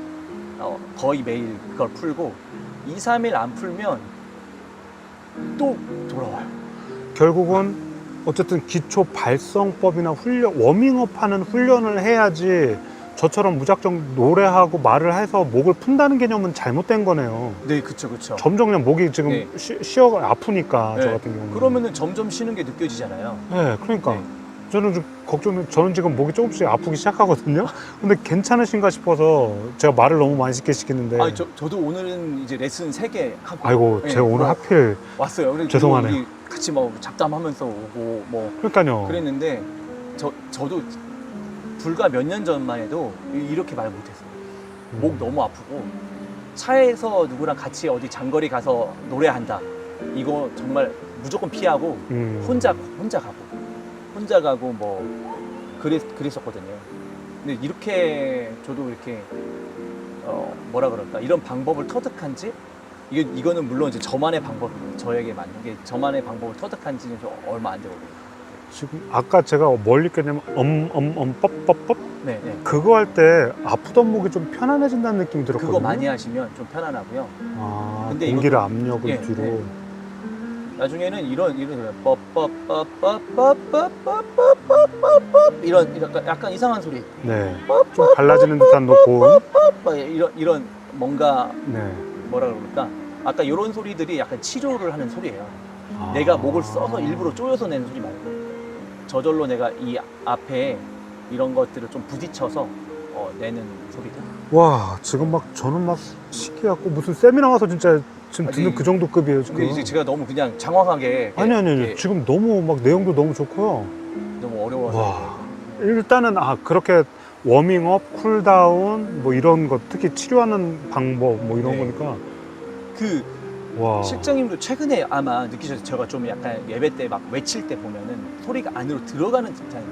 거의 매일 그걸 풀고 2, 3일 안 풀면 또 돌아와요. 결국은 어쨌든 기초 발성법이나 워밍업하는 훈련을 해야지 저처럼 무작정 노래하고 말을 해서 목을 푼다는 개념은 잘못된 거네요. 네, 그쵸. 점점 그냥 목이 지금 네. 쉬어 아프니까 네. 저 같은 경우는. 그러면은 점점 쉬는 게 느껴지잖아요. 네, 그러니까 네. 저는 좀 저는 지금 목이 조금씩 아프기 시작하거든요. 근데 괜찮으신가 싶어서 제가 말을 너무 많이 시키는데. 아니, 저도 오늘은 이제 레슨 3개 하고. 아이고, 네, 제가 오늘 하필 왔어요. 그래서 죄송하네요. 우리 같이 뭐 잡담하면서 오고 뭐 그러니까요. 그랬는데 저도 불과 몇 년 전만 해도 이렇게 말 못했어요. 목 너무 아프고 차에서 누구랑 같이 어디 장거리 가서 노래한다. 이거 정말 무조건 피하고 혼자 가고 뭐 그랬었거든요. 근데 이렇게 저도 이렇게 뭐라 그럴까 이런 방법을 터득한지 이거는 물론 이제 저만의 방법이에요. 저에게 맞는 게 저만의 방법을 터득한지는 좀 얼마 안 되거든요. 지금 아까 제가 뭘 느꼈냐면 뻑뻑뻑 네. 그거 할 때 아프던 목이 좀 편안해진다는 느낌이 들었거든요. 그거 많이 하시면 좀 편안하고요. 아, 근데 공기를 압력을 예, 뒤로. 예. 나중에는 이런 이런 약간 이상한 소리. 네. 좀 갈라지는 듯한 높고. 이런 뭔가 네. 뭐라 그럴까? 아까 이런 소리들이 약간 치료를 하는 소리예요. 아. 내가 목을 써서 일부러 조여서 내는 소리 말고 저절로 내가 이 앞에 이런 것들을 좀 부딪혀서 내는 소리들. 와, 지금 막 저는 막 신기하고 무슨 세미나 가서 진짜 지금 듣는 아니, 그 정도 급이에요 지금. 근데 이제 제가 너무 그냥 장황하게 아니 지금 너무 막 내용도 너무 좋고요. 너무 어려워서. 와, 일단은 그렇게 워밍업, 쿨다운 뭐 이런 것 특히 치료하는 방법 뭐 이런 네. 거니까. 그 와. 실장님도 최근에 아마 느끼셨어요. 제가 좀 약간 예배 때 막 외칠 때 보면은 소리가 안으로 들어가는 듯한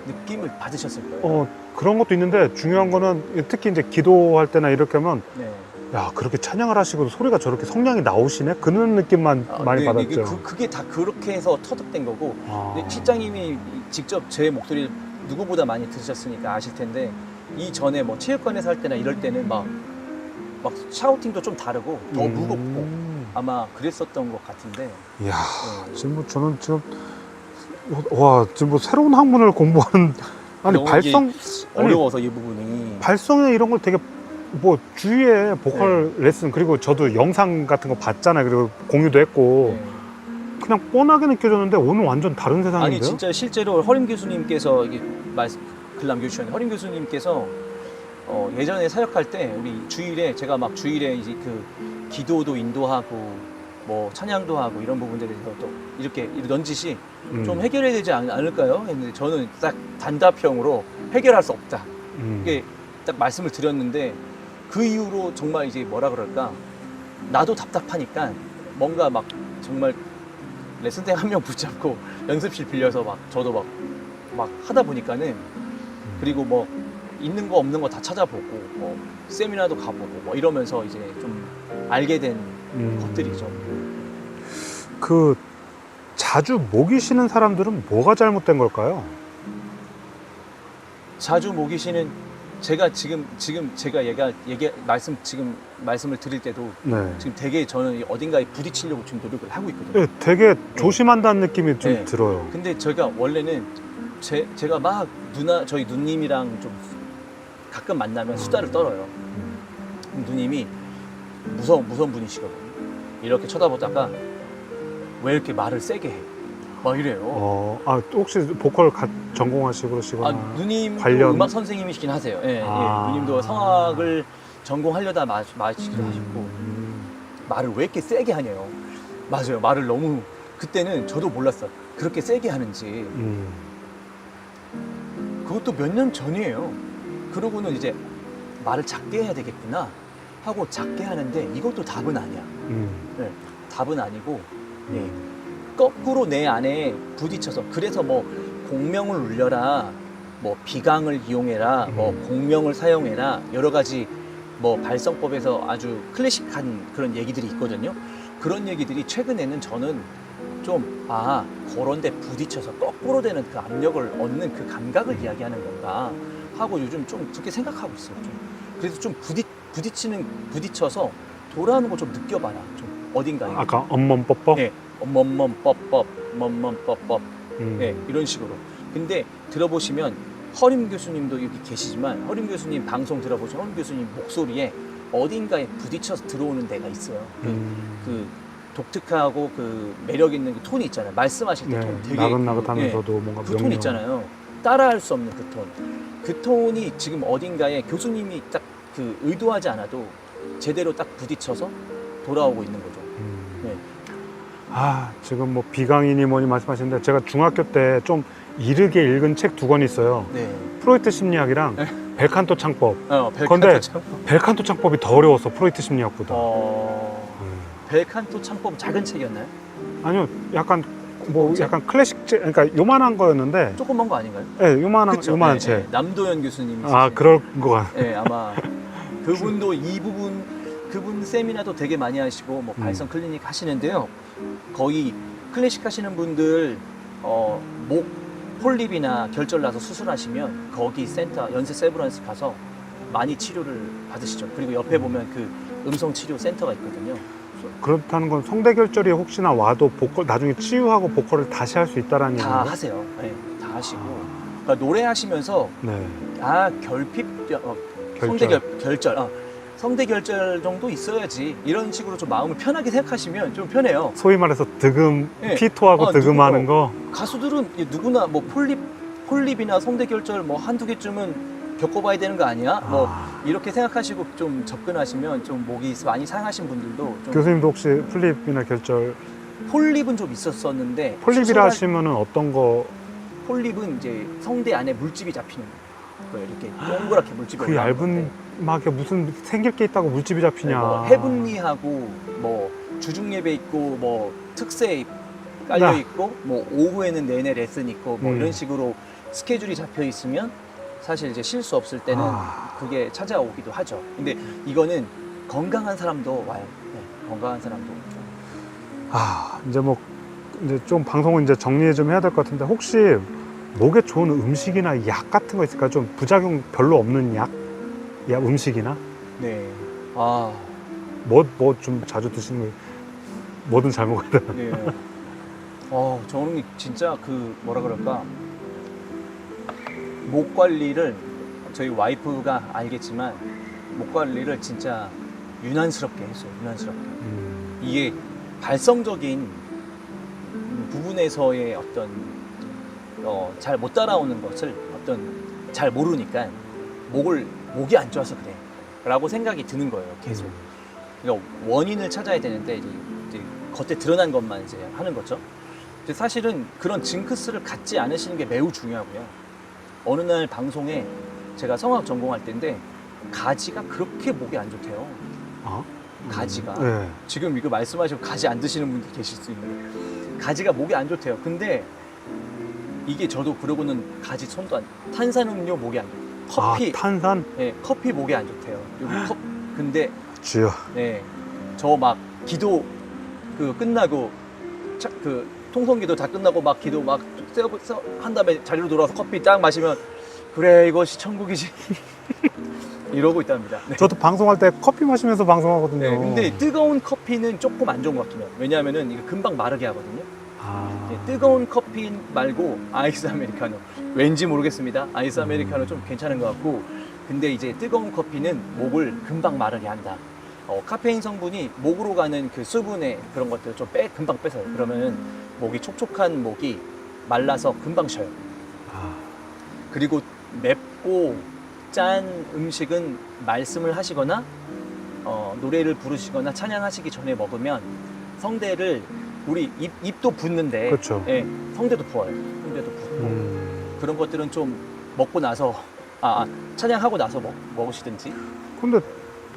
느낌을 받으셨을 거예요. 그런 것도 있는데 중요한 거는 특히 이제 기도할 때나 이렇게 하면 네. 야, 그렇게 찬양을 하시고도 소리가 저렇게 성량이 나오시네? 그런 느낌만 많이 네, 받았죠. 그게 다 그렇게 해서 터득된 거고. 근데 실장님이 직접 제 목소리를 누구보다 많이 들으셨으니까 아실 텐데 이전에 뭐 체육관에서 할 때나 이럴 때는 막 샤우팅도 좀 다르고 더 무겁고 아마 그랬었던 것 같은데. 이야, 네. 지금 저는 지금 지금 뭐 새로운 학문을 공부하는 아니 너무 발성 어려워서 이 부분이. 발성에 이런 걸 되게 뭐 주위에 보컬 레슨 그리고 저도 영상 같은 거 봤잖아요. 그리고 공유도 했고 그냥 뻔하게 느껴졌는데 오늘 완전 다른 세상인데요? 아니 진짜 실제로 허림 교수님께서 이게 글 남겨주셨는데 허림 교수님께서 예전에 사역할 때 우리 주일에 제가 막 주일에 이제 그 기도도 인도하고 뭐 찬양도 하고 이런 부분들에 대해서 또 이렇게 넌지시 좀 해결해야 되지 않을까요? 했는데 저는 딱 단답형으로 해결할 수 없다. 이게 딱 말씀을 드렸는데 그 이후로 정말 이제 뭐라 그럴까 나도 답답하니까 뭔가 막 정말 레슨생 한 명 붙잡고 연습실 빌려서 막 저도 막 하다 보니까는 그리고 뭐 있는 거 없는 거 다 찾아보고 뭐 세미나도 가보고 뭐 이러면서 이제 좀 알게 된 것들이죠. 그 자주 목이 쉬는 사람들은 뭐가 잘못된 걸까요? 자주 목이 쉬는 제가 지금 제가 말씀을 드릴 때도 네. 지금 되게 저는 어딘가에 부딪히려고 지금 노력을 하고 있거든요. 네, 되게 조심한다는 느낌이 좀 네. 들어요. 근데 제가 원래는 제가 막 저희 누님이랑 좀 가끔 만나면 수다를 떨어요. 누님이 무서운 분이시거든요. 이렇게 쳐다보다가 왜 이렇게 말을 세게 해? 막 이래요. 혹시 보컬 전공하시고 그러시거나 누님도 관련- 음악 선생님이시긴 하세요. 예, 누님도 성악을 전공하려다 마치기도 하셨고 말을 왜 이렇게 세게 하냐요. 맞아요. 말을 너무 그때는 저도 몰랐어요. 그렇게 세게 하는지. 그것도 몇 년 전이에요. 그러고는 이제 말을 작게 해야 되겠구나 하고 작게 하는데 이것도 답은 아니야. 네, 답은 아니고 거꾸로 내 안에 부딪혀서 그래서 뭐 공명을 울려라, 뭐 비강을 이용해라, 뭐 공명을 사용해라 여러 가지 뭐 발성법에서 아주 클래식한 그런 얘기들이 있거든요. 그런 얘기들이 최근에는 저는 좀 그런 데 부딪혀서 거꾸로 되는 그 압력을 얻는 그 감각을 이야기하는 건가 하고 요즘 좀 그렇게 생각하고 있어요. 그래서 좀 부딪혀서 돌아오는 거 좀 느껴봐라. 좀 어딘가에. 아까 엄멈뻑뻑? 네, 멈멈 뻑뻑, 멈멈 뻑뻑. 네, 이런 식으로. 근데 들어보시면 허림 교수님도 여기 계시지만 허림 교수님 방송 들어보시면 허림 교수님 목소리에 어딘가에 부딪혀서 들어오는 데가 있어요. 그 독특하고 그 매력 있는 그 톤이 있잖아요. 말씀하실 때 네, 톤 되게 나긋나긋하면서도 뭔가 그 톤 명령. 있잖아요. 따라할 수 없는 그 톤. 그 톤이 지금 어딘가에 교수님이 딱 그 의도하지 않아도 제대로 딱 부딪혀서 돌아오고 있는 거죠. 네. 아, 지금 뭐 비강인이 뭐니 말씀하시는데 제가 중학교 때 좀 이르게 읽은 책 2권 있어요. 네. 프로이트 심리학이랑 벨칸토 창법. 벨칸토 창법. 벨칸토 창법이 더 어려웠어, 프로이트 심리학보다. 벨칸토 창법 작은 책이었나요? 아니요, 약간 뭐 약간 클래식 책, 그러니까 요만한 거였는데. 조그만 거 아닌가요? 네, 요만한 그쵸? 요만한 네, 책. 네. 남도현 교수님이 아, 쓰신. 그럴 거 같. 네, 아마 그분도 이 부분 그분 세미나도 되게 많이 하시고 뭐 발성 클리닉 하시는데요. 거의 클래식 하시는 분들 목 폴립이나 결절 나서 수술하시면 거기 센터 연세 세브란스 가서 많이 치료를 받으시죠. 그리고 옆에 보면 그 음성 치료 센터가 있거든요. 그렇다는 건 성대결절이 혹시나 와도 보컬 나중에 치유하고 보컬을 다시 할 수 있다라는 다 얘기인가요? 하세요. 네, 다 하시고 그러니까 노래하시면서 네. 결핍 성대 결절 정도 있어야,지 이런 식으로 좀 마음을 편하게 생각하시면 좀 편해요. 소위 말해서 득음, 네. 피토하고 득음하는 누구, 거. 가수들은 누구나 뭐 폴립이나 성대 결절 뭐 한두 개쯤은 겪어봐야 되는 거 아니야? 뭐 이렇게 생각하시고 좀 접근하시면 좀 목이 많이 상하신 분들도 좀 교수님도 혹시 플립이나 결절 폴립은 좀 있었었는데 폴립이라 하시면은 어떤 거? 폴립은 이제 성대 안에 물집이 잡히는 거예요. 이렇게 동그랗게 물집이 그 올라오는 얇은 건데. 막에 무슨 생길 게 있다고 물집이 잡히냐? 뭐 해분리하고 뭐 주중 예배 있고 뭐 특세 깔려 있고 뭐 오후에는 내내 레슨 있고 뭐 이런 식으로 스케줄이 잡혀 있으면 사실 이제 쉴 수 없을 때는 그게 찾아오기도 하죠. 근데 이거는 건강한 사람도 와요. 네, 건강한 사람도. 이제 뭐 이제 좀 방송은 이제 정리 좀 해야 될 것 같은데 혹시 목에 좋은 음식이나 약 같은 거 있을까? 좀 부작용 별로 없는 약 음식이나 네. 뭐 좀 자주 드시는 거 뭐든 잘 먹어야 되나? 네. 저는 진짜 그 뭐라 그럴까 목 관리를 저희 와이프가 알겠지만 목 관리를 진짜 유난스럽게 했어요. 유난스럽게. 이게 발성적인 부분에서의 어떤 잘 못 따라오는 것을 잘 모르니까 목이 안 좋아서 그래 라고 생각이 드는 거예요. 계속. 그러니까 원인을 찾아야 되는데 이제 겉에 드러난 것만 이제 하는 거죠. 근데 사실은 그런 징크스를 갖지 않으시는 게 매우 중요하고요. 어느 날 방송에 제가 성악 전공할 때인데 가지가 그렇게 목이 안 좋대요. 가지가. 네. 지금 이거 말씀하시고 가지 안 드시는 분들 계실 수 있는 가지가 목이 안 좋대요. 근데 이게 저도 그러고는 가지 손도 탄산음료 목이 안 좋대요. 커피. 탄산? 네, 커피 목이 안 좋대요. 근데 주여. 네, 저 막 기도 끝나고 그 통성기도 다 끝나고 막 기도 막 한 다음에 자리로 돌아와서 커피 딱 마시면 그래 이것이 천국이지 이러고 있답니다. 네. 저도 방송할 때 커피 마시면서 방송하거든요. 네, 근데 뜨거운 커피는 조금 안 좋은 것 같긴 해요. 왜냐하면은 이거 금방 마르게 하거든요. 네, 뜨거운 커피 말고 아이스 아메리카노 왠지 모르겠습니다. 아이스 아메리카노 좀 괜찮은 것 같고 근데 이제 뜨거운 커피는 목을 금방 마르게 한다. 카페인 성분이 목으로 가는 그 수분의 그런 것들을 좀 금방 뺏어요. 그러면은 목이 촉촉한 목이 말라서 금방 쉬어요. 그리고 맵고 짠 음식은 말씀을 하시거나 노래를 부르시거나 찬양하시기 전에 먹으면 성대를 우리 입도 붓는데 그렇죠. 예, 성대도 부어요. 성대도 붓고 그런 것들은 좀 먹고 나서 찬양하고 나서 먹으시든지. 근데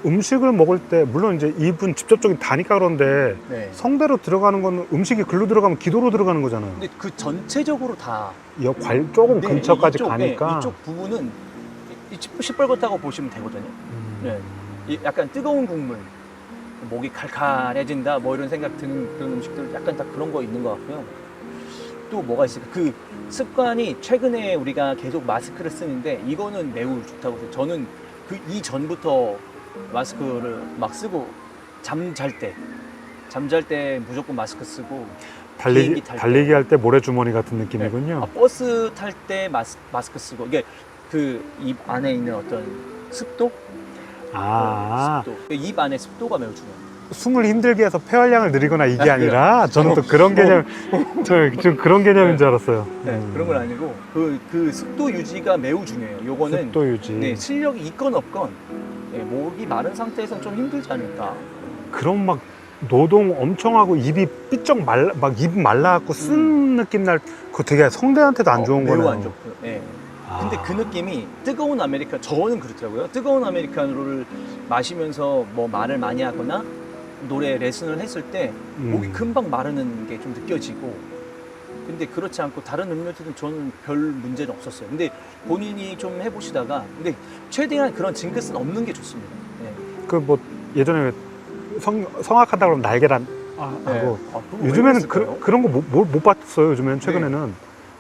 음식을 먹을 때 물론 이제 입은 직접적인 다니까 그런데 네. 성대로 들어가는 거는 음식이 글로 들어가면 기도로 들어가는 거잖아요. 근데 그 전체적으로 다 조금 근처까지 가니까 네, 이쪽 부분은 시뻘겋다고 보시면 되거든요. 네. 약간 뜨거운 국물, 목이 칼칼해진다 뭐 이런 생각 드는 그런 음식들 약간 다 그런 거 있는 것 같고요. 또 뭐가 있을까? 그 습관이 최근에 우리가 계속 마스크를 쓰는데 이거는 매우 좋다고 해요. 저는 그 이전부터 마스크를 막 쓰고 잠잘 때 무조건 마스크 쓰고 달리기 할 때 모래주머니 같은 느낌이군요. 네. 버스 탈 때 마스크 쓰고 이게 그 입 안에 있는 어떤 습도? 아, 습도. 입 안에 습도가 매우 중요해요. 숨을 힘들게 해서 폐활량을 늘리거나 이게 아니라 저는 또 그런 개념, 좀 그런 개념인 줄 알았어요. 네, 그런 건 아니고 그 습도 유지가 매우 중요해요. 요거는 습도 유지. 네, 실력이 있건 없건 네, 목이 마른 상태에서는 좀 힘들지 않을까. 그런 막 노동 엄청 하고 입이 삐쩍 말라, 막 입 말라갖고 쓴 느낌 날, 그거 되게 성대한테도 안 좋은 매우 거네요. 안 좋고. 네. 아. 근데 그 느낌이 뜨거운 아메리카노, 저는 그렇더라고요. 뜨거운 아메리카노를 마시면서 뭐 말을 많이 하거나 노래 레슨을 했을 때 목이 금방 마르는 게 좀 느껴지고, 근데 그렇지 않고 다른 음료들은 저는 별 문제는 없었어요. 근데 본인이 좀 해보시다가, 근데 최대한 그런 징크스는 없는 게 좋습니다. 네. 그 뭐 예전에 성악하다 그러면 날계란 하고 네. 아, 그거 왜 요즘에는 그랬을까요? 그런 거 못 봤어요. 요즘에는 최근에는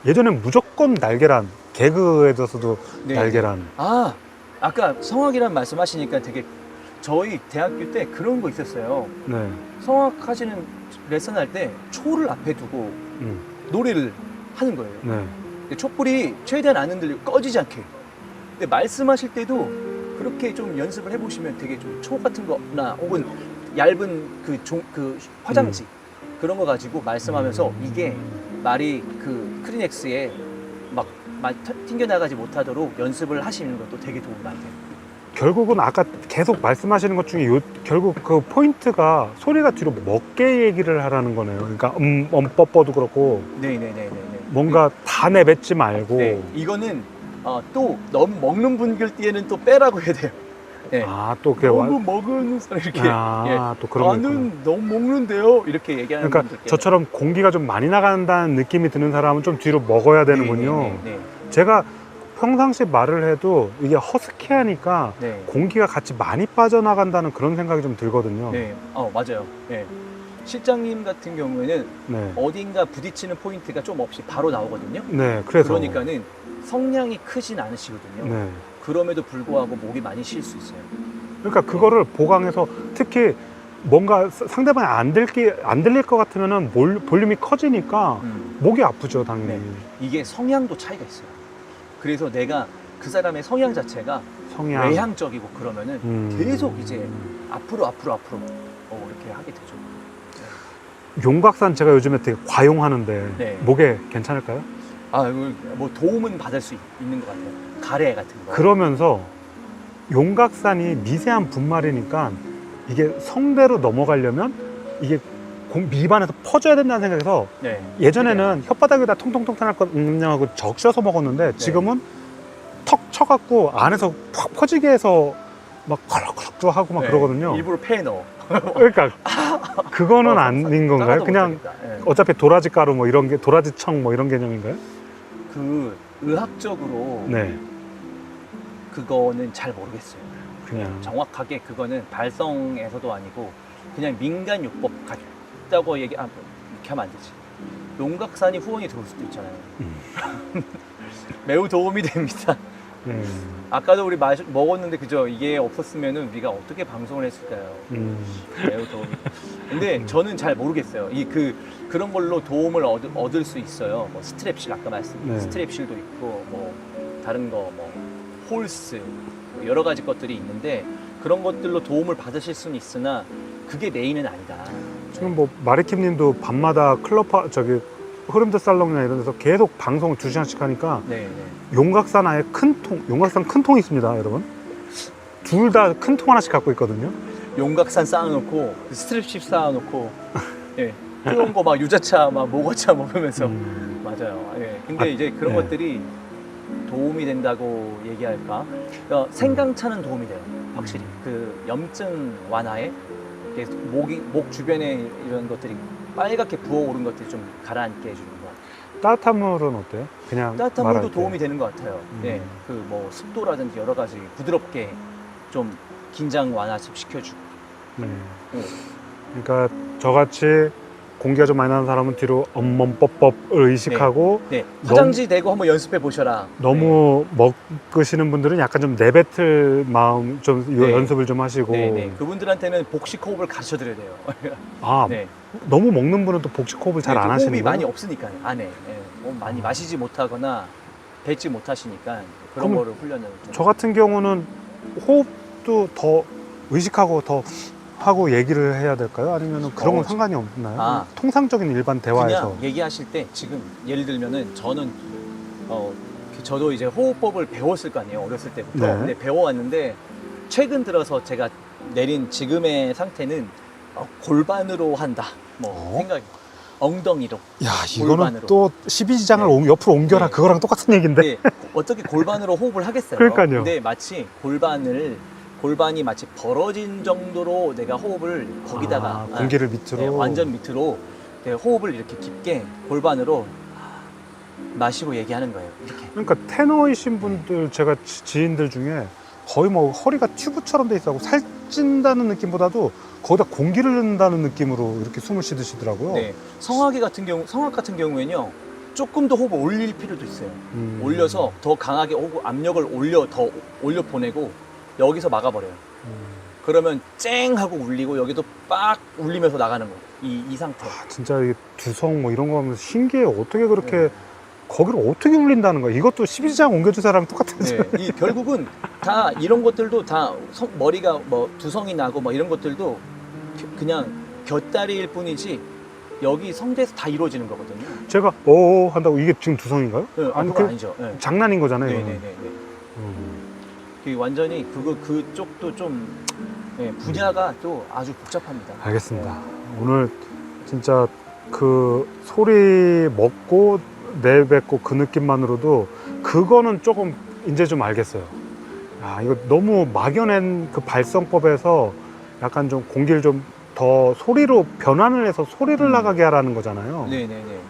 예전엔 무조건 날계란, 개그에 있어서도 네. 날계란. 아, 아까 성악이란 말씀하시니까 되게 저희 대학교 때 그런 거 있었어요. 네. 성악 하시는 레슨 할 때 초를 앞에 두고 음. 노래를 하는 거예요. 네. 근데 촛불이 최대한 안 흔들리고 꺼지지 않게. 근데 말씀하실 때도 그렇게 좀 연습을 해보시면 되게 좀 초 같은 거나 혹은 얇은 그 화장지 그런 거 가지고 말씀하면서 이게 말이 그 크리넥스에 막 튕겨나가지 못하도록 연습을 하시는 것도 되게 도움이 많이 돼요. 결국은 아까 계속 말씀하시는 것 중에 결국 그 포인트가 소리가 뒤로 먹게 얘기를 하라는 거네요. 그러니까 뻔뻔도 그렇고 네네네네. 뭔가 다 내뱉지 말고. 네, 이거는 또 너무 먹는 분들께는 또 빼라고 해야 돼요. 네. 아, 또 그게 너무 먹은 사람 이렇게. 또 그런 거 있구나. 나는 너무 먹는데요. 이렇게 얘기하는 그러니까 분들께. 저처럼 공기가 좀 많이 나간다는 느낌이 드는 사람은 좀 뒤로 먹어야 되는군요. 네. 제가 평상시 말을 해도 이게 허스키하니까 네. 공기가 같이 많이 빠져나간다는 그런 생각이 좀 들거든요. 네. 맞아요. 네. 실장님 같은 경우에는 네. 어딘가 부딪히는 포인트가 좀 없이 바로 나오거든요. 네, 그래서. 그러니까는 성량이 크진 않으시거든요. 네. 그럼에도 불구하고 목이 많이 쉴 수 있어요. 그러니까 그거를 보강해서 특히 뭔가 상대방이 안 들릴 것 같으면은 볼륨이 커지니까 목이 아프죠, 당연히. 네. 이게 성향도 차이가 있어요. 그래서 내가 그 사람의 성향 자체가 성향. 외향적이고 그러면은 계속 이제 앞으로 이렇게 하게 되죠. 용각산 제가 요즘에 되게 과용하는데 네. 목에 괜찮을까요? 이거 뭐 도움은 받을 수 있는 것 같아요. 가래 같은 거. 그러면서 용각산이 미세한 분말이니까 이게 성대로 넘어가려면 이게 입안에서 퍼져야 된다는 생각에서 네. 예전에는 혓바닥에다 통통통 할 거 하고 적셔서 먹었는데 지금은 턱 쳐갖고 안에서 팍 퍼지게 해서 막 컬럭컬럭도 하고 막 그러거든요. 일부러 폐에 넣어. 그러니까 그거는 아닌 건가요? 그냥 어차피 도라지 가루 뭐 이런 게 도라지청 뭐 이런 개념인가요? 그 의학적으로 네, 그거는 잘 모르겠어요. 그냥 정확하게 그거는 발성에서도 아니고 그냥 민간요법 같다고 이렇게 하면 안 되지. 용각산이 후원이 들어올 수도 있잖아요. 매우 도움이 됩니다. 아까도 우리 먹었는데 그죠? 이게 없었으면 우리가 어떻게 방송을 했을까요? 매우 도움이. 근데 저는 잘 모르겠어요. 그런 걸로 도움을 얻을 수 있어요. 뭐 스트랩실 아까 말씀드린 스트랩실도 있고 뭐 다른 거 뭐 홀스 뭐 여러 가지 것들이 있는데 그런 것들로 도움을 받으실 수는 있으나 그게 메인은 아니다. 지금 뭐 마리킴님도 밤마다 흐름드 살롱이나 이런 데서 계속 방송을 2시간씩 하니까 용각산 아예 용각산 큰 통이 있습니다, 여러분. 둘 다 큰 통 하나씩 갖고 있거든요. 용각산 쌓아놓고 스트랩십 쌓아놓고 뜨거운 거 막 유자차 막 모거차 먹으면서 맞아요. 근데 이제 그런 것들이 도움이 된다고 얘기할까? 생강차는 도움이 돼요, 확실히. 그 염증 완화에 목 주변에 이런 것들이 빨갛게 부어오른 것들이 좀 가라앉게 해주는 거. 따뜻한 물은 어때요? 그냥 따뜻한 말할 물도 때. 도움이 되는 것 같아요. 그 뭐 습도라든지 여러 가지 부드럽게 좀 긴장 완화 좀 시켜주고. 그러니까 저같이 공기가 좀 많이 나는 사람은 뒤로 엄멈법법을 의식하고 화장지 대고 한번 연습해 보셔라. 너무 먹으시는 분들은 약간 좀 내뱉을 마음 좀 연습을 좀 하시고 그분들한테는 복식 호흡을 가르쳐 드려야 돼요. 너무 먹는 분은 또 복식 호흡을 잘 안 하시는 호흡이 거예요? 많이 없으니까 안에 많이 마시지 못하거나 뱉지 못하시니까 그런 그럼 거를 훈련을 좀. 저 같은 경우는 호흡도 더 의식하고 더 하고 얘기를 해야 될까요? 아니면 그런 건 상관이 없나요? 아. 통상적인 일반 대화에서. 그냥 얘기하실 때 지금 예를 들면은 저는 저도 이제 호흡법을 배웠을 거 아니에요, 어렸을 때부터. 네. 근데 배워왔는데 최근 들어서 제가 내린 지금의 상태는 골반으로 한다. 생각이 엉덩이로. 야, 이거는 골반으로. 또 12지장을 네. 옆으로 옮겨라. 네. 그거랑 똑같은 얘기인데. 네, 어떻게 골반으로 호흡을 하겠어요? 그러니까요. 근데 마치 골반이 마치 벌어진 정도로 내가 호흡을 거기다가 공기를 밑으로. 네, 완전 밑으로 호흡을 이렇게 깊게 골반으로 마시고 얘기하는 거예요. 이렇게. 그러니까 테너이신 분들 제가 지인들 중에 거의 뭐 허리가 튜브처럼 돼 있어고 살찐다는 느낌보다도 거기다 공기를 넣는다는 느낌으로 이렇게 숨을 쉬드시더라고요. 네, 성악 같은 경우에는요, 조금 더 호흡을 올릴 필요도 있어요. 올려서 더 강하게 호흡 압력을 더 올려 보내고 여기서 막아버려요. 그러면 쨍 하고 울리고 여기도 빡 울리면서 나가는 거. 이 상태. 진짜 이게 두성 뭐 이런 거 하면서 신기해요. 어떻게 그렇게 거기를 어떻게 울린다는 거야. 이것도 12지장 옮겨주사랑 똑같은. 네, 결국은 다 이런 것들도 다 머리가 뭐 두성이 나고 뭐 이런 것들도 그냥 곁다리일 뿐이지 여기 성대에서 다 이루어지는 거거든요. 제가 오 한다고 이게 지금 두성인가요? 네, 아니, 그건 아니죠. 네. 장난인 거잖아요. 이거는. 네네네. 완전히 그쪽도 좀 분야가 또 아주 복잡합니다. 알겠습니다. 네. 오늘 진짜 그 소리 먹고 내뱉고 그 느낌만으로도 그거는 조금 이제 좀 알겠어요. 아, 이거 너무 막연한 그 발성법에서 약간 좀 공기를 좀 더 소리로 변환을 해서 소리를 나가게 하라는 거잖아요. 네네네.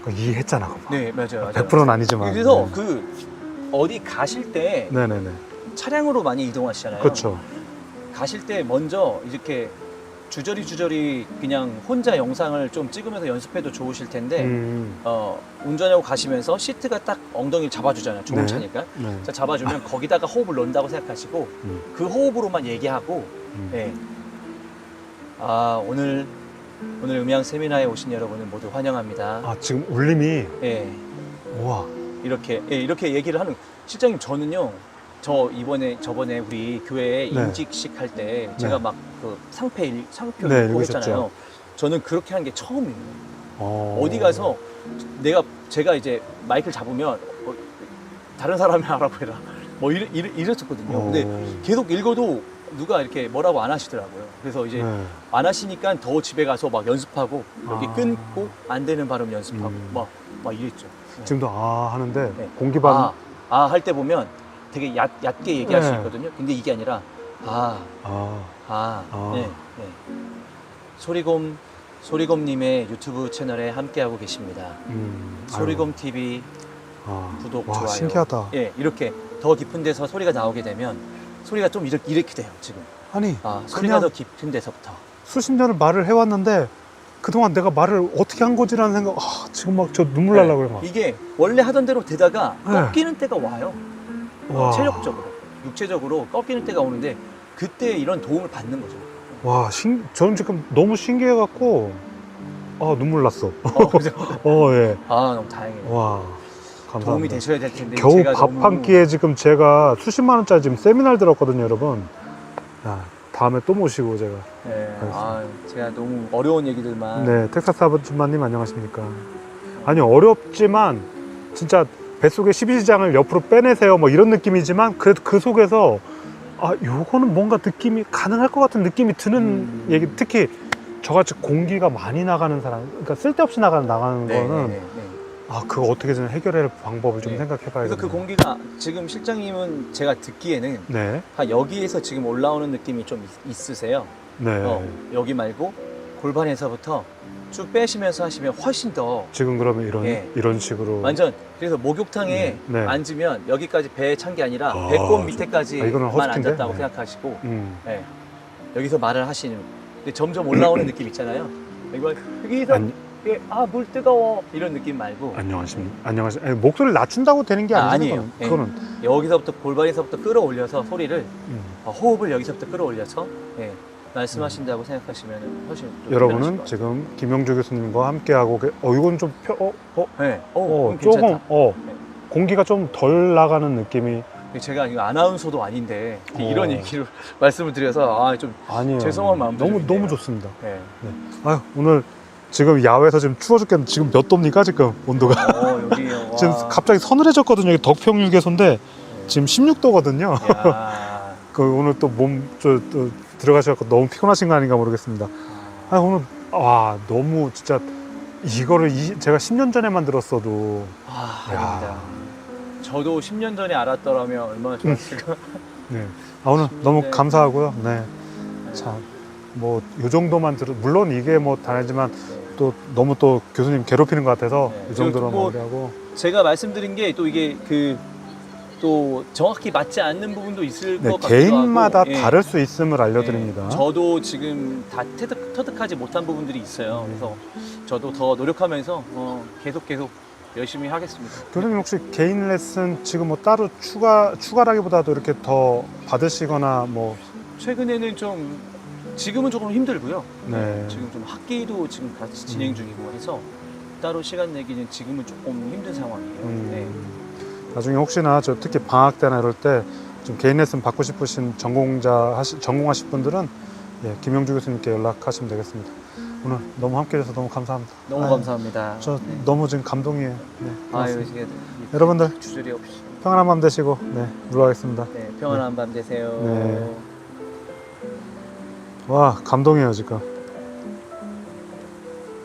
그거 이해했잖아. 그거. 네, 맞아요. 100%는 아니지만. 그래서 네. 어디 가실 때 네네네. 차량으로 많이 이동하시잖아요. 그렇죠. 가실 때 먼저 이렇게 주저리 그냥 혼자 영상을 좀 찍으면서 연습해도 좋으실 텐데 운전하고 가시면서 시트가 딱 엉덩이를 잡아주잖아요. 좋은 네. 차니까. 네. 자, 잡아주면 거기다가 호흡을 넣는다고 생각하시고 그 호흡으로만 얘기하고 네. 오늘 음향 세미나에 오신 여러분을 모두 환영합니다. 아, 지금 울림이. 예. 우와. 이렇게 얘기를 하는. 실장님, 저는요, 저번에 우리 교회에 네. 임직식 할 때 제가 막 그 상표 네, 읽고 읽으셨죠. 했잖아요. 저는 그렇게 한 게 처음이에요. 어. 어디 가서 제가 이제 마이크를 잡으면 다른 사람이 하라고 해라. 뭐 이랬었거든요. 근데 계속 읽어도 누가 이렇게 뭐라고 안 하시더라고요. 그래서 이제 네. 안 하시니까 더 집에 가서 막 연습하고 여기 끊고 안 되는 발음 연습하고 막 이랬죠. 지금도 하는데 네. 공기반. 할 때 보면 되게 얕게 얘기할 수 네. 있거든요. 근데 이게 아니라 네. 소리곰님의 유튜브 채널에 함께하고 계십니다. 소리곰 TV 구독, 와, 좋아요. 신기하다. 예, 이렇게 더 깊은 데서 소리가 나오게 되면 소리가 좀 이렇게 돼요, 지금. 아니, 소리가 그냥 더 깊은 데서부터. 수십 년을 말을 해왔는데 그동안 내가 말을 어떻게 한 거지라는 생각. 지금 막 저 눈물 날라 그래 막. 이게 원래 하던 대로 되다가 네. 꺾이는 때가 와요. 와. 체력적으로, 육체적으로 꺾이는 때가 오는데 그때 이런 도움을 받는 거죠. 와, 저는 지금 너무 신기해갖고 눈물 났어. 그죠? 예. 너무 다행이에요. 와, 감사합니다. 도움이 되셔야 될 텐데. 겨우 제가 밥 한 끼에 지금 제가 수십만 원짜리 지금 세미나를 들었거든요, 여러분. 야, 다음에 또 모시고 제가. 네, 제가 너무 어려운 얘기들만. 네, 텍사스 아버지마님 안녕하십니까. 아니, 어렵지만 진짜 뱃속에 12지장을 옆으로 빼내세요 뭐 이런 느낌이지만 그래도 그 속에서 요거는 뭔가 느낌이 가능할 것 같은 느낌이 드는 얘기. 특히 저같이 공기가 많이 나가는 사람, 그러니까 쓸데없이 나가는 거는 그거 어떻게 좀 해결할 방법을 좀 생각해 봐야겠네요. 그래서 그 공기가 지금 실장님은 제가 듣기에는 네. 여기에서 지금 올라오는 느낌이 좀 있으세요. 네. 여기 말고 골반에서부터 쭉 빼시면서 하시면 훨씬 더 지금 그러면 이런 식으로 완전. 그래서 목욕탕에 네. 앉으면 여기까지 배에 찬 게 아니라 배꼽 밑에까지만 이거는 허스키인데? 앉았다고 네. 생각하시고 네. 여기서 말을 하시는. 근데 점점 올라오는 느낌 있잖아요. 여기서 물 뜨거워 이런 느낌 말고 안녕하십니까. 아니, 목소리를 낮춘다고 되는 게 아니죠. 아니에요. 그거는 여기서부터 골반에서부터 끌어올려서 소리를 호흡을 여기서부터 끌어올려서 말씀하신다고 생각하시면 훨씬 좀 여러분은 편하실 것 지금 김영주 교수님과 함께하고 이건 좀 같아요. 네. 그럼 조금 괜찮다. 공기가 좀 덜 나가는 느낌이. 제가 이거 아나운서도 아닌데 이런 어. 얘기를 말씀을 드려서 좀 아니에요. 죄송한 마음도 좀 있네요. 너무 좋습니다. 네. 아유, 오늘 지금 야외에서 지금 추워 죽겠는데 지금 몇 도입니까 지금 온도가? 여기요. 지금 갑자기 서늘해졌거든요. 여기 덕평유계소인데 지금 16도거든요. 야. 그 오늘 또 또 들어가셔서 너무 피곤하신 거 아닌가 모르겠습니다. 아 오늘 너무 진짜 이거를 제가 10년 전에 만들었어도 아닙니다. 저도 10년 전에 알았더라면 얼마나 좋았을까. 네. 오늘 너무 네. 감사하고요. 네. 자, 뭐 이 정도만 물론 이게 뭐 다르지만 또 너무 또 교수님 괴롭히는 것 같아서 네. 이 정도로 뭐 마무리하고. 제가 말씀드린 게 또 이게 또 정확히 맞지 않는 부분도 있을 네, 것 같기도 개인마다 하고. 다를 수 있음을 알려드립니다. 네, 저도 지금 다 터득하지 못한 부분들이 있어요. 그래서 저도 더 노력하면서 계속 열심히 하겠습니다. 교수님 혹시 개인 레슨 지금 뭐 따로 추가라기보다도 이렇게 더 받으시거나 뭐. 최근에는 지금은 조금 힘들고요. 네. 지금 좀 학기도 지금 같이 진행 중이고 해서 따로 시간 내기는 지금은 조금 힘든 상황이에요. 네. 나중에 혹시나 특히 방학 때나 이럴 때 좀 개인 레슨 받고 싶으신 전공하실 분들은 김영주 교수님께 연락하시면 되겠습니다. 오늘 너무 함께 해주셔서 너무 감사합니다. 너무 감사합니다. 저 네. 너무 지금 감동이에요. 네, 고맙습니다. 이게 여러분들 주저리 없이 평안한 밤 되시고 물러가겠습니다. 평안한 밤 되세요. 네. 와 감동이에요 지금.